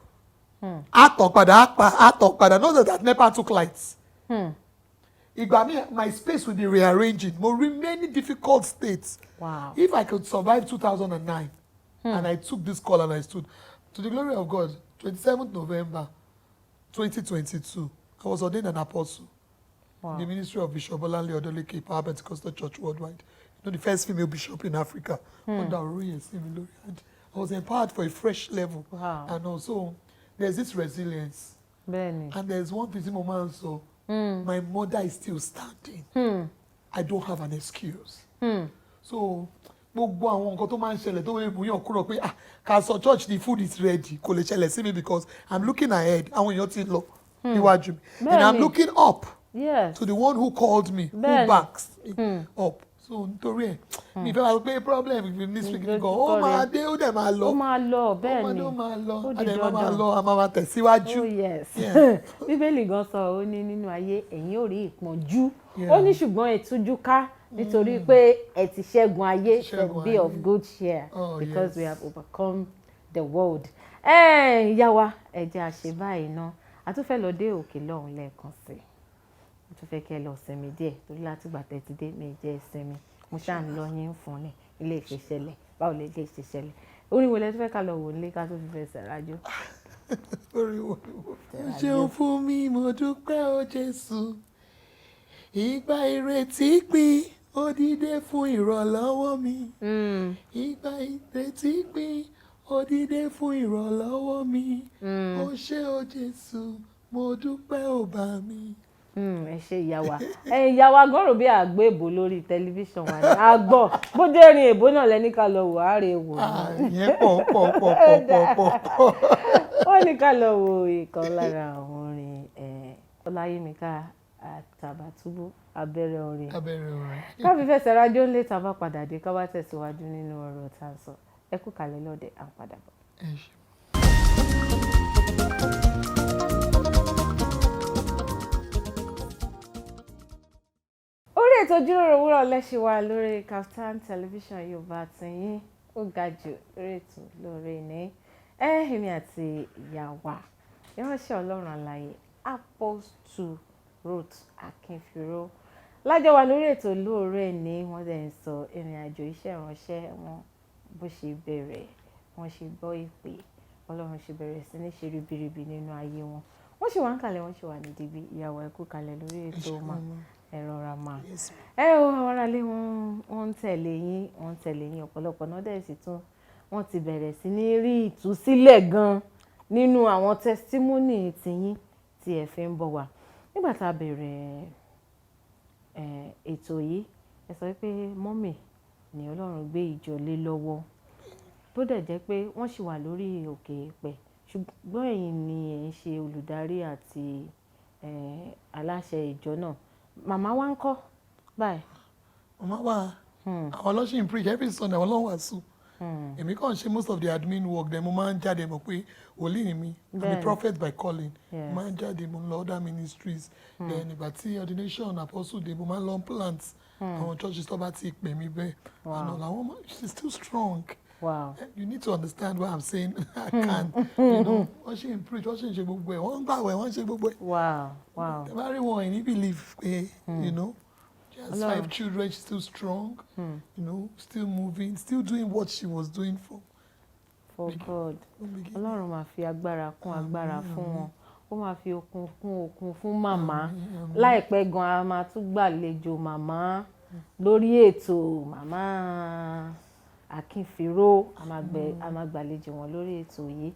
Àtọ̀ padà. Not that NEPA took lights. Ìgbà mi, my space will be rearranging. Mo rí many difficult states. Wow. If I could survive 2009, and I took this call and I stood, to the glory of God, 27th November 2022, I was ordained an apostle. In the ministry of Bishop Olanle Odoleke, Power Pentecostal Church Worldwide. You know, the first female bishop in Africa. Under Oroye Similori. And I was empowered for a fresh level. Wow. And also, there's this resilience. Bẹ́ẹ̀ni. And there's one thing Mama so my mother is still standing. I don't have an excuse. So gbogbo àwọn nǹkan tó máa ń ṣẹlẹ̀ tó wé ìbúyàn kúrò pé ká sọ church the food is ready kò lè ṣẹlẹ̀ sí mi because I'm looking ahead àwọn èèyàn ti lọ níwájú mi and I'm looking up to the one who called me who backs up. So nítorí ẹ̀ mi fẹ́ wá pé problem ministry kìíní kan ó máa dé ó dẹ̀ máa lọ. Ó máa lọ bẹ́ẹ̀ ni. Ó máa lọ a dẹ̀ máa lọ a máa tẹ̀síwájú. Oh yes. Bíbélì gan sọ ó ní nínú ayé ẹ̀yin ò rí ìpọ́njú. Ó ní ṣùgbọ́n ẹ tújú ká nítorí pé ẹ ti ṣẹ́gun ayé so be of good cheer because we have overcome the world. Ìyá wa ẹ jẹ́ a ṣe báyìí ná a tún fẹ́ lọ dé òkè lọ́hùn lẹ́ẹ̀kan sí i. Mo tún fẹ́ kẹ́ lọ sinmi díẹ̀ torí láti gbà tẹ́ ti dé mi jẹ́ sinmi mo ṣáà ń lọ yín fún ni ilé ìṣẹ̀ṣẹ̀lẹ̀ báwo lè ilé ìṣẹ̀ṣẹ̀lẹ̀ orin wo lẹ tún fẹ́ ká lọ wò nílé ká tó fi fẹsẹ̀ rájò. Orin wo ṣeun fún mi mo dúpẹ́ o Jésù ìgbà ìrètí pin ó dìde fún ìrànlọ́wọ́ mi ìgbà ìrètí pin ó dìde fún ìrànlọ́wọ́ mi ó ṣé o Jésù mo dúpẹ́ ò bá mi. Ẹ ṣe ìyá wa ìyá wa gọ́rò bí àgbọ̀ èbó lórí tẹlifíṣàn wa ni àgbọ̀ bó dé rin èbó náà lẹ́ni ká lọ wò á rè wò. Ìyẹn pọ̀. Ó ní ká lọ wo ìkan lára àwọn orin Ọláyímíká Àtàbàtúbú abẹ́rẹ́ orin. Ká fi fẹsẹ̀ rájò ńlẹ̀ tá a bá padà dé ká wá tẹ̀síwájú nínú ọ̀rọ̀ tá a sọ ẹ kú kalẹ̀ lọ́dẹ̀ à ń padà bọ̀. Orí ètò Ijiroro Owuro lẹ́ṣin wa lórí Kaftan television Yorùbá tìyín ó ga jù lórí ètò lórí ní èmi àti ìyá wa ìránṣẹ́ Ọlọ́run àlàyé Aposteli Ruth Akinfiro lájọ wa lórí ètò lóore ní wọ́n dẹ̀ ń sọ ìrìn àjò iṣẹ́ ìránṣẹ́ wọn bó ṣe bẹ̀rẹ̀ wọ́n ṣe gbọ́ ìpè Ọlọ́run ṣe bẹ̀rẹ̀ sí ní ṣe ribiribi nínú ayé wọn wọ́n ṣì wà ń kalẹ̀ wọ́n ṣì wà ní digbí ìyàwó ẹ kú kalẹ̀ lórí ètò ma ẹ̀rọ ra ma àwọn aráalé wọ́n ń tẹ̀lé yín ọ̀pọ̀lọpọ̀ náà dẹ̀ sì tún wọ́n ti bẹ̀rẹ̀ sí ní rí ìtúsílẹ̀ gan nínú àwọn testimony tiyín tí ẹ fi ń bọ̀ wá nígbà tá a bẹ̀rẹ̀ ètò yìí ẹ sọ pé mọ́mì ni Ọlọ́run gbé ìjọ lé lọ́wọ́ bó dẹ̀ jẹ́ pé wọ́n ṣì wà lórí òkè ìpẹ́ ṣùgbọ́n ẹ̀yin ni ẹ̀ ń ṣe olùdarí àti aláṣẹ ìjọ náà. Màmá wa ń kọ́ báyìí? Màmá wa àwọn ọlọ́sìn preach every Sunday àwọn ọlọ́run wàásù. Èmi kàn ṣe most of the admin work then mo máa ń jáde mọ̀ pé wòlíì ni mi, I'm a prophet by calling. Mo máa ń jáde mo ń lọ other ministries. Then ìgbà tí ordination apostle dé mo máa ń lọ plant àwọn churches tó bá ti pè mí bẹ́ẹ̀. And àwọn she's still strong. Wow. You need to understand what I'm saying. I can't. You know, wọ́n ṣe ń preach, wọ́n ṣe ń ṣe gbogbo ẹ̀, wọ́n ń gbàwẹ̀, wọ́n ń ṣe gbogbo ẹ̀. Wow, wow. Everyone, he believe, you know, she has 5 children, she's still strong, you know, still moving, still doing what she was doing for God. Ọlọ́run máa fi agbára kún agbára fún wọn. Ó máa fi okun kún okun fún màmá. Láìpẹ́ gan a máa tún gbàlejò màmá lórí ètò Màmá Akinfiro. A máa gbàlejò wọn lórí ètò yìí.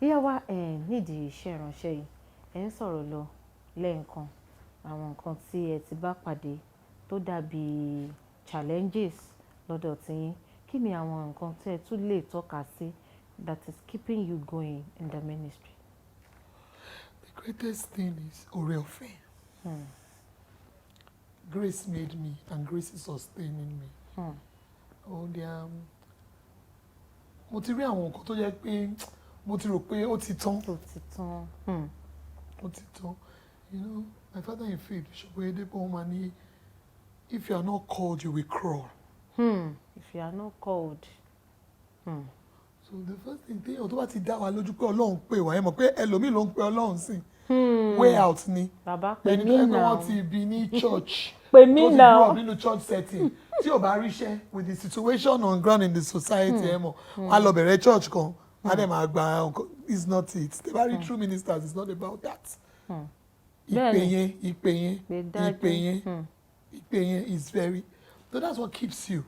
Ìyá wa nídìí iṣẹ́ ìránṣẹ́ yìí. Ẹ ń sọ̀rọ̀ lọ lẹ́ẹ̀kan àwọn nǹkan tí ẹ ti bá pàdé tó dàbí challenges lọ́dọ̀ tiyín. Kí ni àwọn nǹkan tí ẹ tún lè tọ́ka sí that is keeping you going in the ministry? The greatest thing is oore-ọ̀fẹ́. Grace made me and grace is sustaining me. Mo ti rí àwọn nǹkan tó yẹ pé mo ti rò pé ó ti tán. Ó ti tán. You know, my father in faith, Bishop, if you are not called, you will crawl. If you are not called. So the first thing, téèyàn tó bá ti dá wa lójú pé Ọlọ́run pè wá, ẹ mọ̀ pé ẹlòmíì ló ń pe Ọlọ́run sí. Way out ni. Bàbá pè mí náà. Ẹni tó wọ́n ti bí ní church. Pè mí náà. Tó ti grow up nínú church setting. Tí ò bá ríṣẹ́ with the situation on ground in the society, ẹ mọ̀, wọ́n á lọ bẹ̀rẹ̀ church kan. Adé máa gba it's not it. The very true ministers is not about that. Ìpè yẹn is very. So that's what keeps you.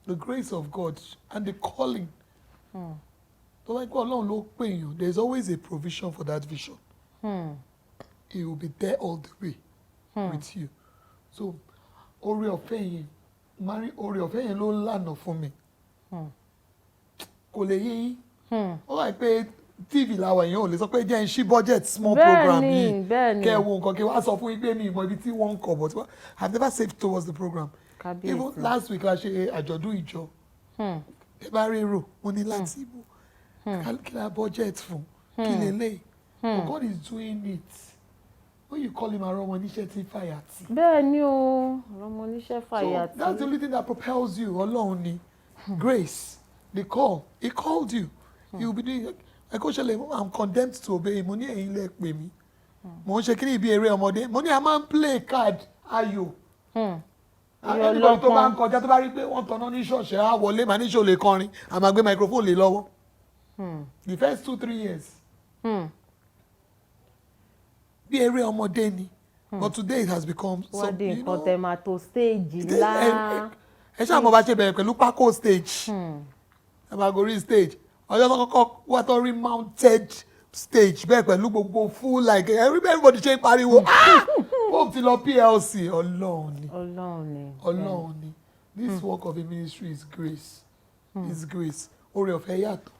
The grace of God and the calling. So like Ọlọ́run ló pè yàn, there's always a provision for that vision. He will be there all the way with you. So oore-ọ̀fẹ́ yẹn ló lànà fún mi. Kò lè yé yín. Ó wà pé TV làwọn èèyàn ò lè sọ pé jẹ́ ń ṣí budget small program yìí. Kẹ́ wo nǹkan kí wọ́n á sọ fún yín pé mi ìmọ̀ ibi tí wọ́n ń kọ̀ but I've never saved towards the program. Even last week la ṣe àjọ̀dún ìjọ. Ẹ bá rí èrò mo ní láti ibò. Kí la budget fún? Kí lè lè? But God is doing it. When you call him arọ́mọ níṣẹ́ tí fàyà tì. Bẹ́ẹ̀ ni o, arọ́mọ níṣẹ́ fàyà tì. So that's the only thing that propels you. Ọlọ́run ni. Grace, the call. He called you. You will be doing. I'm condemned to obey him. Mo ní ẹ̀yin lẹ pè mí. Mo ń ṣe kíní ibi eré ọmọdé. Mo ní a máa ń play card ayò. Ẹnìkan tó bá ń kọjá tó bá rí pé wọ́n tanná ní ṣọ̀ṣẹ́ á wọlé màá ní ṣò lè kọrin a máa gbé microphone lé lọ́wọ́. The first 2-3 years. Bí eré ọmọdé ni. But today it has become some, you know. Wọ́n dé nǹkan tẹ̀ máa tó stage ńlá. Ẹ ṣáà mo bá ṣe bẹ̀rẹ̀ pẹ̀lú pákó stage. Ẹ máa gorí stage. Ọjọ́ tó kọ́kọ́ wá tó rí mounted stage bẹ́ẹ̀ pẹ̀lú gbogbo full like everybody ṣe ń pariwo. Hope ti lọ PLC. Ọlọ́run ni. This work of a ministry is grace. It's grace. Oore-ọ̀fẹ́ yàtọ̀.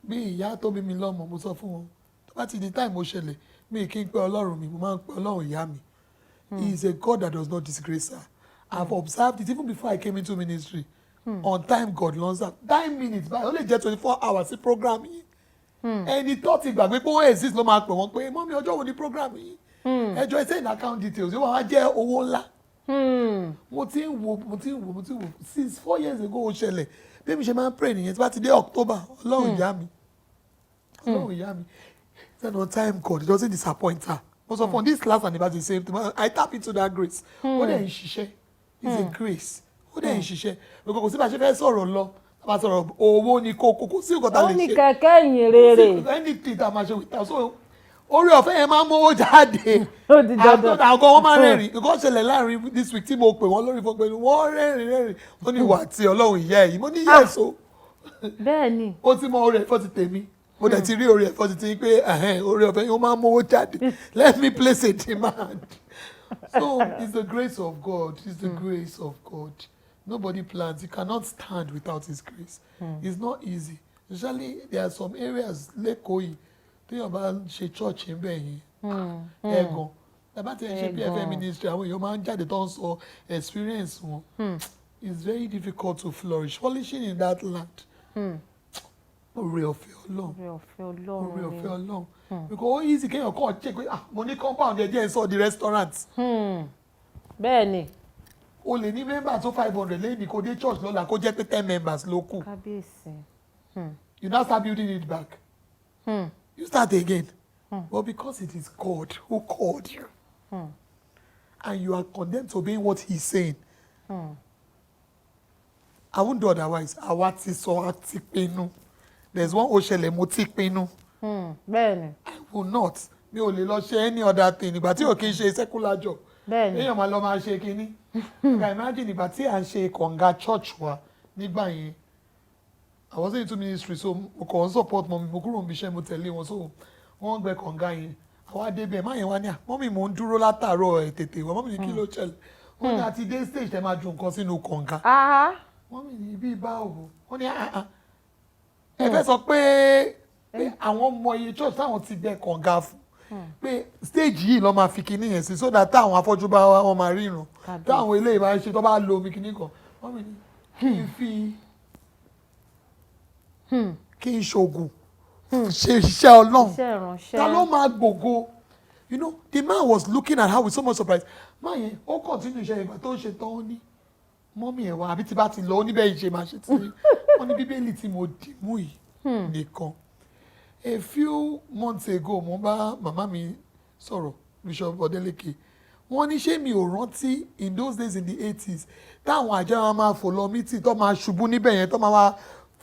Bí ìyá tó bí mi lọ́mọ mo sọ fún wọn. Tó bá ti di time mo ṣẹlẹ̀ mi kì í pe Ọlọ́run mi mo máa ń pe Ọlọ́run ìyá mi. He is a God that does not disgrace her. I've observed it even before I came into ministry. On time God learns that 9 minutes but only just 24 hours sí program yìí. Ẹni tó ti gbàgbé pé wọ́n exist ló máa pè wọ́n pé mọ́mí ọjọ́ wo ni program yìí. Ẹjọ́ ẹ send account details yóò wá jẹ́ owó ńlá. Mo ti ń wo since 4 years ago ó ṣẹlẹ̀ bí mi ṣe máa ń pray nìyẹn tí bá ti dé October Ọlọ́run ìyá mi. Then on time God it doesn't disappoint her. Most of on this last anniversary same thing I tap into that grace. Ó dẹ̀ ń ṣiṣẹ́. It's a grace. Ó dẹ̀ ń ṣiṣẹ́. Because kò sí bá ṣe fẹ́ sọ̀rọ̀ lọ. Bá sọ̀rọ̀ owó ni kókó sí nǹkan tá lè ṣe. Ó ní kẹ̀kẹ́ ìyìn rere. Anything tá máa ṣe with her. So oore-ọ̀fẹ́ yẹn máa ń mówó jáde. Ó di dandan. Àwọn kan wọ́n máa ń rẹ́rìn. Nǹkan ṣẹlẹ̀ láàrin this week tí mo pè wọ́n lórí fún pé wọ́n rẹ́rìn. Ó ní ìwà àti Ọlọ́run ìyá ẹ̀yìn. Mo ní yes o. Bẹ́ẹ̀ni. Ó ti mọ oore-ẹ̀fọ́ ti tèmi. Mo dẹ̀ ti rí oore-ẹ̀fọ́ ti ti pé oore-ọ̀fẹ́ yẹn ó máa ń mówó jáde. Let me place a demand. So it's the grace of God. It's the grace of God. Nobody plans. You cannot stand without his grace. It's not easy. Especially there are some areas lẹ́kọ̀ọ́ yìí téèyàn bá ń ṣe church ń bẹ̀ yẹn ẹ̀gàn tàbá tí ẹ ṣe PFM ministry àwọn èèyàn máa ń jáde tó ń sọ experience wọn it's very difficult to flourish flourishing in that land. Oore ọ̀fẹ́ Ọlọ́run oore ọ̀fẹ́ Ọlọ́run because ó easy kéèyàn kàn check pé mo ní compound ẹ̀ díẹ̀ sọ di restaurant. Bẹ́ẹ̀ ni. O lè ní member tó 500 lẹ́yìn kó dé church lọ́la kó jẹ́ pé 10 members ló kù. Kábíyèsí. You now start building it back. You start again. But because it is God who called you and you are condemned to obeying what he's saying, I won't do otherwise. Àwa ti sọ a ti pinnu. There's one Oṣẹlẹ̀ mo ti pinnu. Bẹ́ẹ̀ni. I will not. Mi ò lè lọ ṣe any other thing. Ìgbà tí ò kí ń ṣe secular job. Bẹ́ẹ̀ni. Èèyàn máa lọ máa ṣe kínní. I imagine ìgbà tí à ń ṣe kọ̀ǹga church wa nígbà yẹn. I wasn't into ministry so mo kàn support mọ́mí mo kúrò níbi iṣẹ́ mo tẹ̀lé wọn so wọ́n gbẹ́ kọ̀ǹga yẹn. Àwa débẹ̀ má yẹn wá ní mọ́mí mò ń dúró látàárọ̀ tètè wọ́n mọ́mí ní kí ló ṣẹlẹ̀. Wọ́n ní àti dé stage tẹ́ máa ju nǹkan sínú kọ̀ǹga. Mọ́mí ní ibi báwo wọ́n ní ẹ fẹ́ sọ pé àwọn ọmọ iye church táwọn ti gbẹ́ kọ̀ǹga fún pé stage yìí lọ́ máa fi kinní yẹn sí so that táwọn afọ́jú bá wọn máa ríran táwọn eléyìí máa ṣe tó bá lo omi kinní kan mọ́mí ní kí n fi kí n ṣoògùn ṣe iṣẹ́ Ọlọ́run ta ló máa gbògo you know the man was looking at her with so much surprise máa yẹn ó continue iṣẹ́ ìgbà tó ń ṣe tán ó ní mọ́mí ẹ̀ wá àbí tí bá ti lọ ó níbẹ̀ yìí ṣe máa ṣe tí wọ́n ní bíbélì tí mo dì mú yìí nìkan a few months ago mo bá màmá mi sọ̀rọ̀ Bishop Odeleke wọ́n ní ṣé mi ò rántí in those days in the 80s táwọn àjẹ́ wọn máa fò lọ mítì tó máa ṣubú níbẹ̀ yẹn tó máa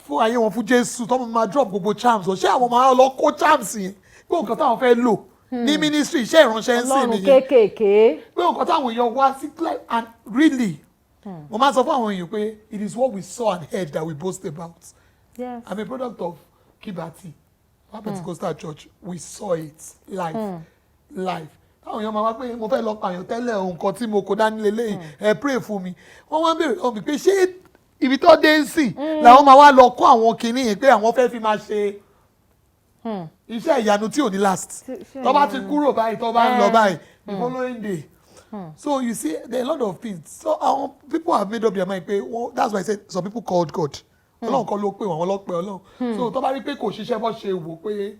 fún ayé wọn fún Jésù tó máa drop gbogbo charms o ṣé àwọn máa lọ kó charms yẹn pé nǹkan táwọn fẹ́ lò ní ministry iṣẹ́ ìránṣẹ́ ń sìn nìyẹn Ọlọ́run kéékèèké pé nǹkan táwọn èèyàn wá sí like and really mo máa sọ fún àwọn èèyàn pé it is what we saw and heard that we boast about. Yes. I'm a product of Kibati Pentecostal Church we saw it live live táwọn èèyàn máa wá pé mo fẹ́ lọ pààyàn tẹ́lẹ̀ nǹkan tí mo kó dání lélẹ́yìn ẹ pray fún mi wọ́n wá ń béèrè lọ́wọ́ mi pé ṣé ibi tó dé ń sìn làwọn máa wá lọ kó àwọn kinní yẹn pé àwọn fẹ́ fi máa ṣe iṣẹ́ ìyanu tí ò ní last tó bá ti kúrò báyìí tó bá ń lọ báyìí the following day so you see there are a lot of things so people have made up their mind pé that's why I said some people called God Ọlọ́run kan ló pè wọ́n lọ pè Ọlọ́run so tó bá rí pé kò ṣiṣẹ́ bó ṣe wò pé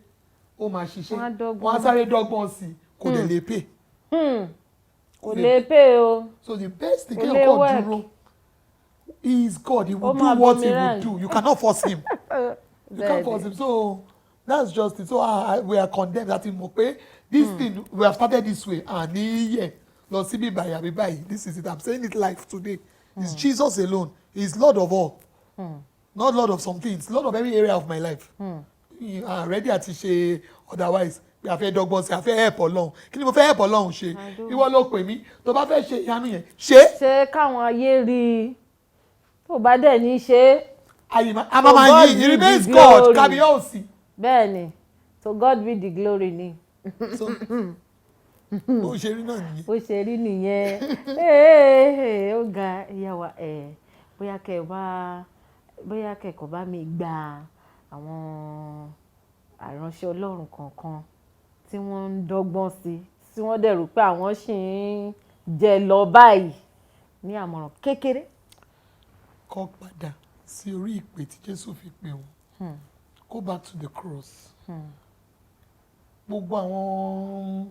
ó máa ṣiṣẹ́ wọ́n á sáré dọ́gbọ́n sí i kò dẹ̀ lè pay kò lè pay o so the best thing kéèyàn kọ́ dúró he is God he will do what he will do you cannot force him you can't force him so that's just it so we are condemned that mọ̀ pé this thing we have started this way ní yẹ lọ síbí báyìí àbí báyìí this is it I'm saying it live today it's Jesus alone he is Lord of all not Lord of some things Lord of every area of my life you are ready àti ṣe otherwise bí a fẹ́ dọ́gbọ́n sí a fẹ́ help Ọlọ́run kí ni mo fẹ́ help Ọlọ́run ṣe ìwọ ló pè mí tó bá fẹ́ ṣe ìyanu yẹn ṣe káwọn ayé rí i tó bá dẹ̀ ní ṣe amama yìí he remains God kábíyèsí. Bẹ́ẹ̀ni to God be the glory ni. Bó ṣe rí náà nìyẹn. Bó ṣe rí nìyẹn ó ga ìyá wa bóyá kẹ̀kọ́ bá mi gba àwọn àránṣẹ́ Ọlọ́run kọ̀ọ̀kan tí wọ́n ń dọ́gbọ́n sí tí wọ́n dẹ̀ rò pé àwọn ṣì ń jẹ lọ báyìí ní àmọ̀ràn kékeré. Kọ́ padà sí orí ìpè tí Jésù fi pè wọ́n go back to the cross gbogbo àwọn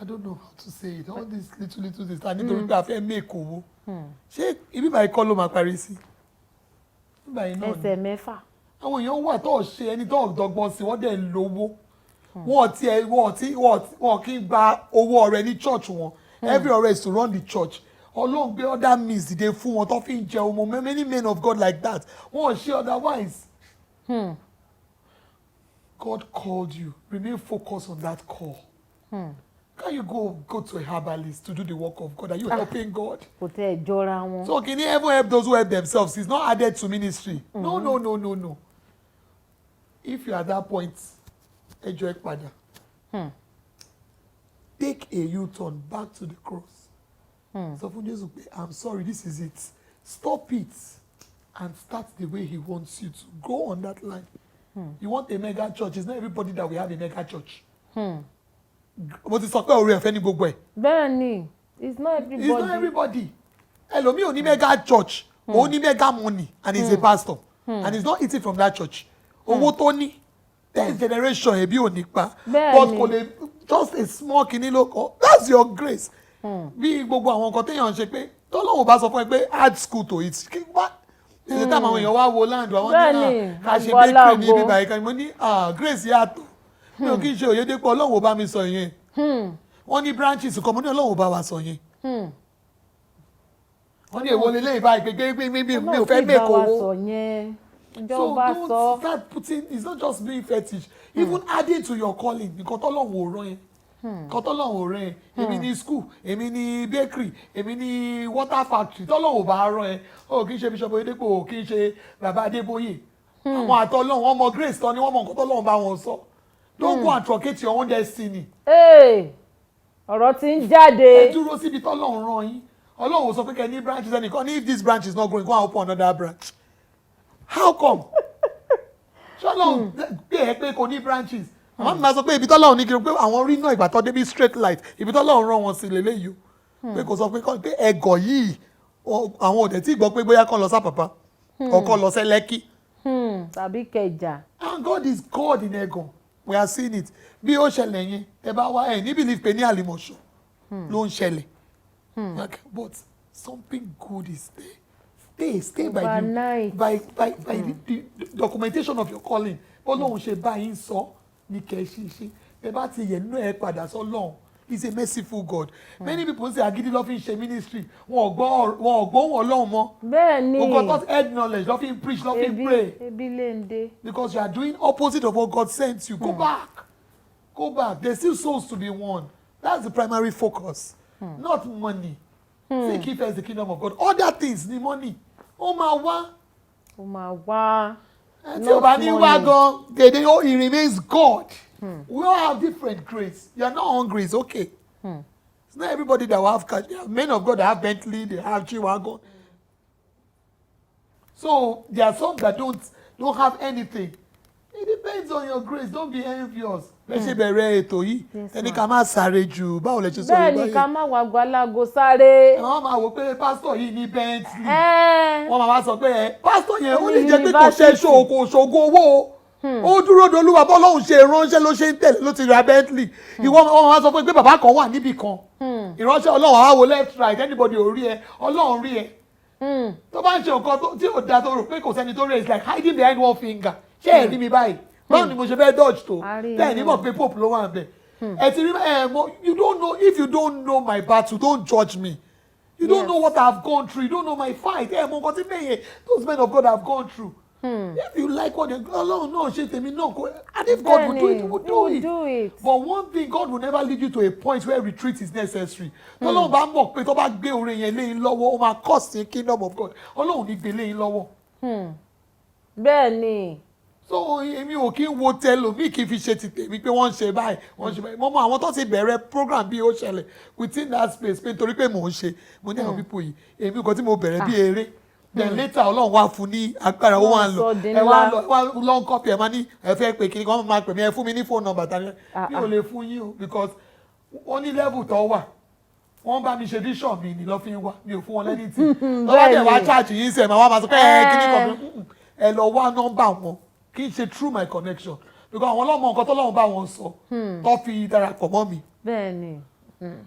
I don't know how to say it all these little things ta nítorí pé a fẹ́ make owó ṣé ibi báyìí kọ́ ló máa parí sí ibi báyìí náà ni ẹsẹ̀ mẹ́fà àwọn èèyàn wà tó ṣe ẹni tó dọ́gbọ́n sí wọ́n dẹ̀ lówó wọ́n kì í gba owó ọrẹ ní church wọn every ọrẹ is to run the church Ọlọ́run gbé other means dìde fún wọn tó fi ń jẹ ọmọ many men of God like that wọ́n ṣe otherwise. God called you. Remain focused on that call. Can you go to a herbalist to do the work of God? Are you helping God? So can you ever help those who help themselves? It's not added to ministry. No. If you're at that point, enjoy pada. Take a U-turn back to the cross. So for Jesus, I'm sorry, this is it. Stop it and start the way he wants you to. Go on that line. You want a mega church, it's not everybody that we have a mega church. But it's okay orí ẹ̀fẹ́ ní gbogbo ẹ̀. Bẹ́ẹ̀ni, it's not everybody. It's not everybody. Ẹlòmíì ò ní mega church, ó ní mega money and he's a pastor and he's not eating from that church. Owó tó ní 10th generation ẹbí ò ní pa. But kò lè just a small kìíní ló that's your grace. Bí gbogbo àwọn nǹkan téèyàn ń ṣe pé tọ́lọ́wọ́ bá sọ fún ẹ pé add school to it. Ṣé táwọn àwọn èèyàn wá wo land àwọn ní ká ṣe bakery ní ibi báyìí kan mo ní grace yàtọ̀. Mi ò kí n ṣe Oyèdépọ̀ Ọlọ́run ò bá mi sọ yẹn. Wọ́n ní branches kan mo ní Ọlọ́run ò bá wa sọ yẹn. Wọ́n ní èwo lélẹ́yìn báyìí pé mi ò fẹ́ make owó. So don't start putting, it's not just being fetish, even adding to your calling. Nǹkan t'Ọlọ́run ò rán yẹn. Nǹkan t'Ọlọ́run ò rán yẹn. Èmi ní school, èmi ní bakery, èmi ní water factory. T'Ọlọ́run ò bá rán yẹn. O kì í ṣe Bishop Oyèdépọ̀, o kì í ṣe Bàbá Adébóyè. Àwọn àt'Ọlọ́run, wọ́n mọ grace tán ni wọ́n mọ nǹkan t'Ọlọ́run bá wọn sọ. Don't go and truncate your own destiny. Ọ̀rọ̀ tí ń jáde. Ẹ dúró síbi t'Ọlọ́run rán yín. Ọlọ́run ò sọ pé kẹ́ ní branches ẹnìkan ní if this branch is not growing, go and open another branch. How come? Ṣọlọ́run gbé ẹ pé kò ní branches. Àwọn mi máa sọ pé ibi t'Ọlọ́run ní kiri pé àwọn rí náà ìgbà tó débi straight light ibi t'Ọlọ́run rán wọn sí lélẹ́yìí o. Pé kò sọ pé ẹ̀gọ̀ yìí àwọn òdẹ̀ tí gbọ́ pé bóyá kàn lọ sápàpá ọkọ lọ sí Lẹ́kì. Tàbí Kẹjà. And God is God in Ẹ̀gàn. We are seeing it. Bí ó ṣẹlẹ̀ yẹn ẹ bá wá ẹ̀ ní believe pé ní àlìmọ̀ṣọ́ ló ń ṣẹlẹ̀. But something good is there. Stay by the documentation of your calling. Ọlọ́run ṣe báyìí ń sọ ní kẹ́ṣíṣe. Ẹ bá ti yẹ̀ nínú ẹ padà sọ́lọ́run. He's a merciful God. Many people say agídí ló fi ń ṣe ministry. Wọn ò gbọ́ Ọlọ́run mọ́. Bẹ́ẹ̀ni. Nǹkan tó head knowledge ló fi ń preach ló fi ń pray. Ebi lende. Because you are doing opposite of what God sent you. Go back. Go back. There's still souls to be won. That's the primary focus. Not money. Seek ye first the kingdom of God. Other things need money. Ó máa wá. Tí o bá ní wá gan, he remains God. We all have different grace. You are not hungry, it's okay. It's not everybody that will have cash. There are men of God that have Bentley, they have G-Wagon. So there are some that don't have anything. It depends on your grace. Don't be envious. Let's say bere ètò yìí. Ẹni ká má sáré jù. Báwo lẹ ṣe sọ báyìí? Bẹ́ẹ̀ni ká má wá gbalago sáré. Wọ́n máa wò pé pásítọ̀ yìí ní Bentley. Wọ́n máa sọ pé pásítọ̀ yẹn ó lè jẹ́ pé kò ṣe ṣògo owó. Ó dúró dolúwa bọ́ lọ́hùn ṣe ránṣẹ́ ló ṣe ń tẹ̀lé ló ti ra Bentley. Wọ́n máa sọ pé bàbá kan wà níbì kan. Ìránṣẹ́ Ọlọ́run á wo left right anybody ò rí ẹ Ọlọ́run rí ẹ. Tó bá ń ṣe nǹkan tí ò da tó rò pé kò sẹ́ni tó rẹ̀ it's like hiding behind one finger. Ṣé ẹ rí mi báyìí? Báwo ni mo ṣe fẹ́ dodge tó? Bẹ́ẹ̀ ni mo pe pope ló wà bẹ́ẹ̀. Ẹ ti rí you don't know if you don't know my battle don't judge me. You don't know what I have gone through. You don't know my fight. Mo nǹkan tí mẹ́yẹ those men of God have gone through. If you like what Ọlọ́run náà ṣe tèmi náà and if God will do it, he will do it. But one thing, God will never lead you to a point where retreat is necessary. Ọlọ́run bá mọ̀ pé tó bá gbé orin yẹn léyìn lọ́wọ́ ó máa cost the kingdom of God. Ọlọ́run ní gbé léyìn lọ́wọ́. Bẹ́ẹ̀ni. So èmi ò kí ń wo tẹlòmíì kí n fi ṣe ti tèmi pé wọ́n ń ṣe báyìí wọ́n ń ṣe báyìí mo mọ àwọn tó ti bẹ̀rẹ̀ program bí ó ṣẹlẹ̀ within that space pé torí pé mò ń ṣe mo ní àwọn people yìí èmi kan tí mo bẹ̀rẹ̀ bí eré then later Ọlọ́run wá fún ní agbára ó wà ń lọ ẹ wá long copy ẹ máa ní ẹ fẹ́ pé kíni kan máa pè mí ẹ fún mi ní phone number tani mi ò lè fún yín o because ó ní level tó wà wọ́n bá mi ṣe vision mi ní lọ́ fi ń wá mi ò fún wọn lẹ́ni tí lọ́wọ́ dẹ̀ wá charge yín sẹ̀ máa wá máa sọ pé kíní kan ẹ lọ wá nọ́mbà wọn kì í ṣe through my connection because àwọn ọlọ́mọ nǹkan tọ́lọ́run bá wọn sọ tó fi darapọ̀ mọ́ mi. Bẹ́ẹ̀ni.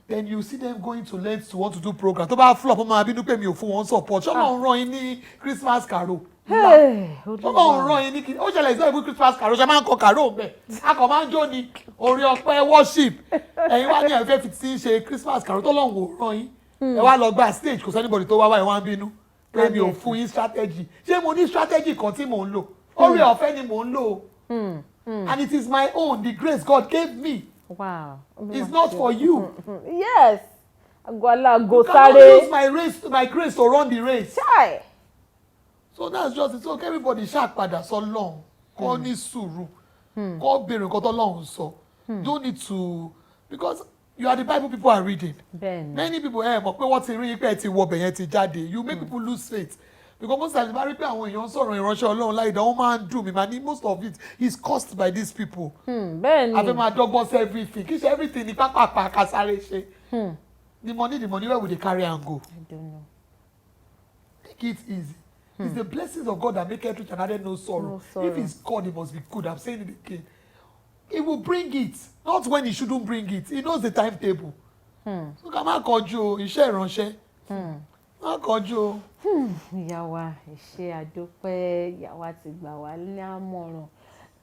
Then you see them going to lengths to want to do program tó bá flop ó máa bínú pé mi ò fún wọn support ṣọ́nà ń rán yín ní Christmas carol. Ṣọ́nà ń rán yín ní kí ó ṣẹlẹ̀ ìṣọ́ ìwé Christmas carol ṣe máa ń kọ carol bẹ́ẹ̀ a kò máa ń jó ni orin ọpẹ́ worship ẹ̀yin wá ní ẹ̀fẹ́ fi ti ṣe Christmas carol tọ́lọ́run ò rán yín ẹ wá lọ gba stage kò sẹ́nibọ̀dì tó wá wá ẹ̀ wá ń bínú pé mi ò fún yín strategy ṣé mo ní strategy kan tí mò ń lò orí ọ̀fẹ́ ni mò ń lò and it is my own the grace God gave me. Wow. It's not for you. Yes. Agwalago You cannot sáré. use my grace to run the race. Chai. So that's just it. So everybody ṣáà padà sọ́lọ́run kó ní sùúrù kó béèrè nǹkan tọ́lọ́run sọ. Don't need to because you are the Bible people are reading. Bẹ́ẹ̀ni. Many people mọ̀ pé wọ́n ti rí pé ẹ ti wọ ọbẹ̀ yẹn ti jáde. You make people lose faith. because most times bá rí pé àwọn èèyàn sọ̀rọ̀ ìránṣẹ́ Ọlọ́run láì dá wọ́n máa ń dùn mí mà ní most of it is caused by these people. bẹ́ẹ̀ ni. a fẹ́ máa dọ́gbọ́n sí everything kì í ṣe everything ní pápápá kásáré ṣe. the money where we dey carry am go. I don't know. Take it easy. It's the blessings of God that make it rich and added no sorrow. No sorrow. If it's God, it must be good. I'm saying it again. He will bring it, not when he shouldn't bring it. He knows the timetable. So ká má kọjú iṣẹ́ ìránṣẹ́. Má kọjú. Ìyá wa ṣe àdúpẹ́, ìyá wa ti gbà wá ní àmọ̀ràn.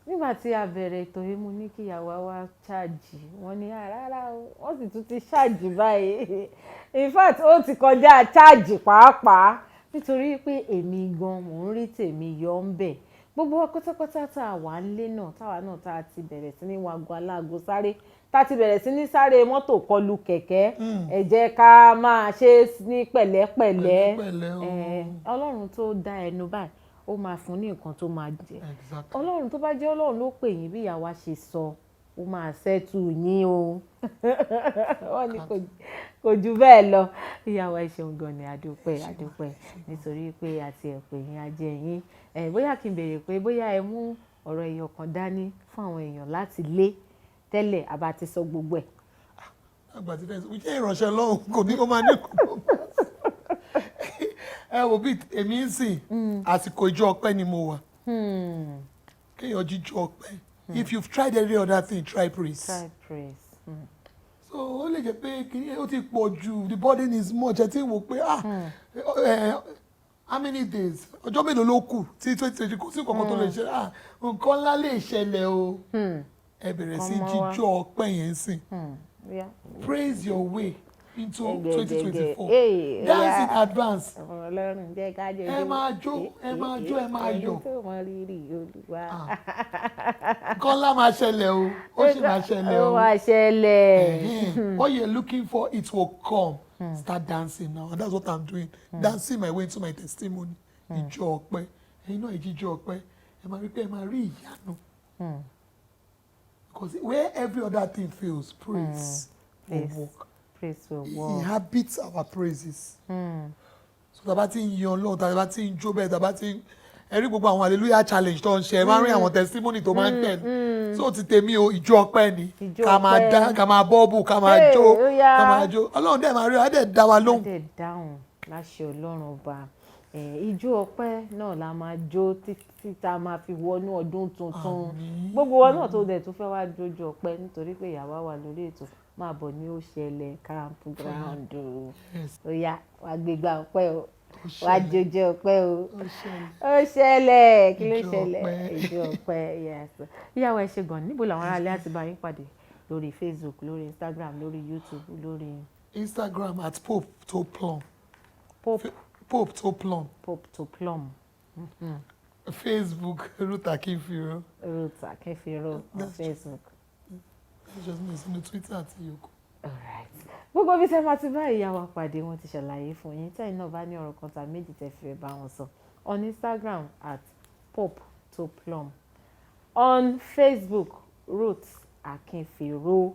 Nígbà tí a bẹ̀rẹ̀ ètò yìí mo ní kí ìyá wa wá ṣáàjì, wọ́n ní rárá o, wọ́n sì tún ti ṣáàjì báyìí. In fact ó ti kọjá ṣáàjì pàápàá nítorí pé èmi gan mò ń rí tèmi yọ ń bẹ̀. Gbogbo wa pátápátá tá a wà nílé náà táwa náà tá a ti bẹ̀rẹ̀ sí ní wago aláago sáré tá a ti bẹ̀rẹ̀ sí ní sáré mọ́tò kọlù kẹ̀kẹ́ ẹ jẹ́ ká máa ṣe ní pẹ̀lẹ́pẹ̀lẹ́. Ọlọ́run tó dá ẹnu báyìí ó máa fún ní nǹkan tó máa jẹ. Ọlọ́run tó bá jẹ́ Ọlọ́run ló pè yín bí ìyá wa ṣe sọ ó máa ṣẹ́tù yín o. Wọ́n ní kò jù bẹ́ẹ̀ lọ. Ìyá wa ṣeun gan ni àdúpẹ́ nítorí pé àti ẹ̀pẹ̀ yín ajẹ́ yín. Bóyá kí n béèrè pé bóyá ẹ mú ọ̀rọ̀ ẹyọ kan dání fún àwọn èèyàn láti lé tẹ́lẹ̀ àbá ti sọ gbogbo ẹ̀. Àgbà tí fẹ́ẹ́ sọ jẹ́ ìránṣẹ́ Ọlọ́run kò ní kó máa ní kó. Ẹ wò bí èmi ń sìn àsìkò ìjọ ọpẹ́ ni mo wà. Kéèyàn jíjọ ọpẹ́. If you've tried every other thing, try praise. So ó lè jẹ́ pé kí ó ti pọ̀ jù, the burden is much. Ẹ ti wò pé how many days? Ọjọ́ mélòó ló kù tí 2020 kò sí nǹkan tó lè ṣe. Nǹkan ńlá lè ṣẹlẹ̀ o. Ẹ bẹ̀rẹ̀ sí jíjọ ọpẹ́ yẹn sìn. Praise your way into 2024. Dance in advance. Ẹ máa jó, ẹ máa yọ̀. Nǹkan ńlá máa ṣẹlẹ̀ o, ó sì máa ṣẹlẹ̀ o. Ó máa ṣẹlẹ̀. What you're looking for, it will come. Start dancing now, and that's what I'm doing. Dancing my way into my testimony. Ìjọ ọpẹ́, ẹ̀yin náà ìjíjọ ọpẹ́, ẹ máa rí pé ẹ máa rí ìyanu. Because where every other thing fails, praise will work. Praise will He work. inhabits our praises. So tá bá ti ń yan Ọlọ́run, tá bá ti ń jó bẹ́ẹ̀, tá bá ti ń ẹ̀rí gbogbo àwọn hallelujah challenge tó ń ṣe ẹ máa ń rí àwọn testimony tó máa ń tẹ̀lé. So ti tèmi o ìjọ ọpẹ́ ni ká máa dá ká máa bọ́ọ̀bù ká máa jó ká máa jó Ọlọ́run dẹ̀ máa rí wa dẹ̀ dá wa lóhùn. Dẹ̀ dáhùn láṣẹ Ọlọ́run ọba. Ijó ọpẹ́ náà la máa jó títí tá a máa fi wọnú ọdún tuntun. Gbogbo wa náà tó dẹ̀ tó fẹ́ wá jójó ọpẹ́ nítorí pé ìyàwó wà lórí ètò máa bọ̀ ní ó ṣẹlẹ̀ campground o. Ó yá wàá gbégbá ọpẹ́ o wàá jójó ọpẹ́ o. Ó ṣẹlẹ̀ kí ló ṣẹlẹ̀ ijó ọpẹ́ yes. Ìyàwó ẹ ṣe gan níbo làwọn aráalé àti bá yín pàdé lórí Facebook lórí Instagram lórí YouTube lórí. Instagram at Pope to Plum. Pope to Plum. Facebook Ruth Akinfiro. Ruth Akinfiro on Facebook. That's just me sínú Twitter àti yòókù. Alright. Gbogbo bí tẹ́ máa ti bá ìyá wa pàdé wọn ti ṣàlàyé fún yín tẹ́yìn náà bá ní ọ̀rọ̀ kan tàbí méjì tẹ́ fi bá wọn sọ. On Instagram at Pope to Plum. On Facebook Ruth Akinfiro.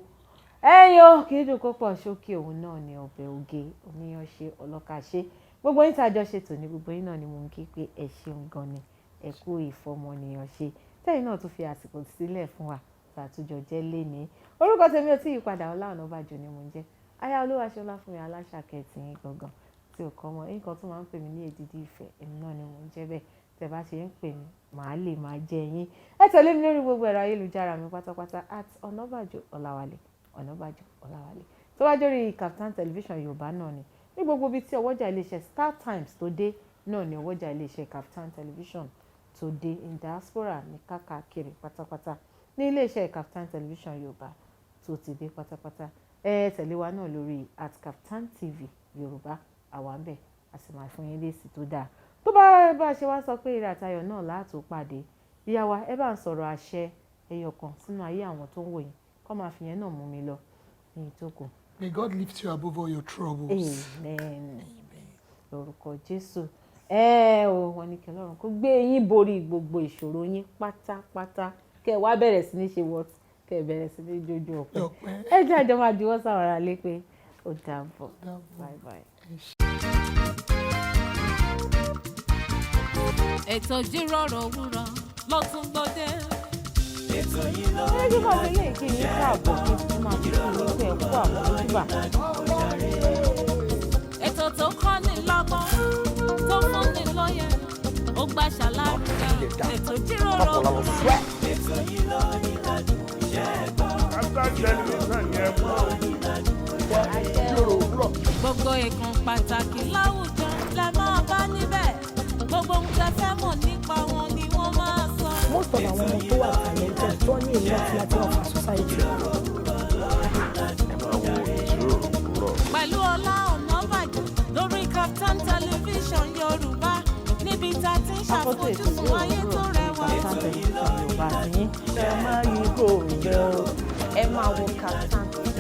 Ẹyọ kì í dùn kó pọ̀ ṣókè òun náà ni ọbẹ̀ oge oníyanṣe ọlọ́kàṣe. Gbogbo yín tàjọ ṣètò ní gbogbo yín náà ni mò ń kí pé ẹ ṣeun gan ni ẹ kú ìfọmọnìyàn ṣe. Tẹ́yìn náà tún fi àsìkò sílẹ̀ fún wa tàtújọ jẹ́ lénìí. Orúkọ tèmi ò tí yí padà Ola Onabajo ni mò ń jẹ́. Aya Olúwaṣọlá fún mi aláṣàkẹ́tì yín gangan tí ò kọ́ mọ́ nǹkan tó máa ń pè mí ní èdìdí ìfẹ́ èmi náà ni mò ń jẹ́ bẹ́ẹ̀ tẹ́ bá ṣe ń pè mí màá lè máa jẹ yín. Ẹ tẹ̀lé mi lórí gbogbo ẹ̀rọ ayélujára mi pátápátá at Onabajo Olawale Onabajo Olawale tó wá jórí Kaftan television Yorùbá náà ni ní gbogbo ibi tí ọwọ́jà iléeṣẹ́ Startimes tó dé náà ni ọwọ́jà iléeṣẹ́ Kaftan television tó dé in diaspora ní káàkiri pátápátá ní iléeṣẹ́ Kaftan television Yorùbá tó ti dé pátápátá. Ẹ tẹ̀lé wa náà lórí at Kaftan TV Yorùbá àwa ń bẹ̀ a sì máa fún yín lésì tó dáa. Tó bá ṣe wá sọ pé ire àtayọ̀ náà láàtò pàdé ìyá wa ẹ bá ń sọ̀rọ̀ àṣẹ ẹyọ kan sínú ayé àwọn tó ń wò yín kọ́ máa fi yẹn náà mú mi lọ ní ìtókù. May God lift you above all your troubles. Amen. Lórúkọ Jésù. Wọ́n ní kí Ọlọ́run kó gbé yín borí gbogbo ìṣòro yín pátápátá kẹ́ wá bẹ̀rẹ̀ sí ní ṣe what kẹ́ bẹ̀rẹ̀ sí ní jójó ọpẹ́. Ẹ jẹ́ àjọ máa juwọ́ sáwọn ará lé pé ó dàbọ̀. Bye bye. ètò Ijiroro Owuro ló tún gbòde. ètò yìí lọ ẹgbẹ́ máa fi lè kí yín káàbọ̀ kí n máa fi kí yín pé ẹ̀kú àmójúbà. ètò tó kọ́ ni lọ́gbọ́n tó fún ni lóye ó gbà ṣàlàyé ètò Ijiroro Owuro. ètò yìí lọ ìlàjú iṣẹ́ ẹ̀gbọ́n. gbogbo ìkan pàtàkì láwùjọ lẹ máa bá níbẹ̀ gbogbo ohun tẹ́ fẹ́ mọ̀ nípa wọn ni wọ́n máa sọ. Most of àwọn ọmọ tó wà talented tó ní ìlú àti láti ọ̀fà society. pẹ̀lú Ola Onabajo lórí Startimes Television Yorùbá níbi tá a ti ń ṣàfojúsùn ayé tó rẹwà. Startimes Yorùbá ní ẹ máa yí kò rẹ o ẹ máa wo Startimes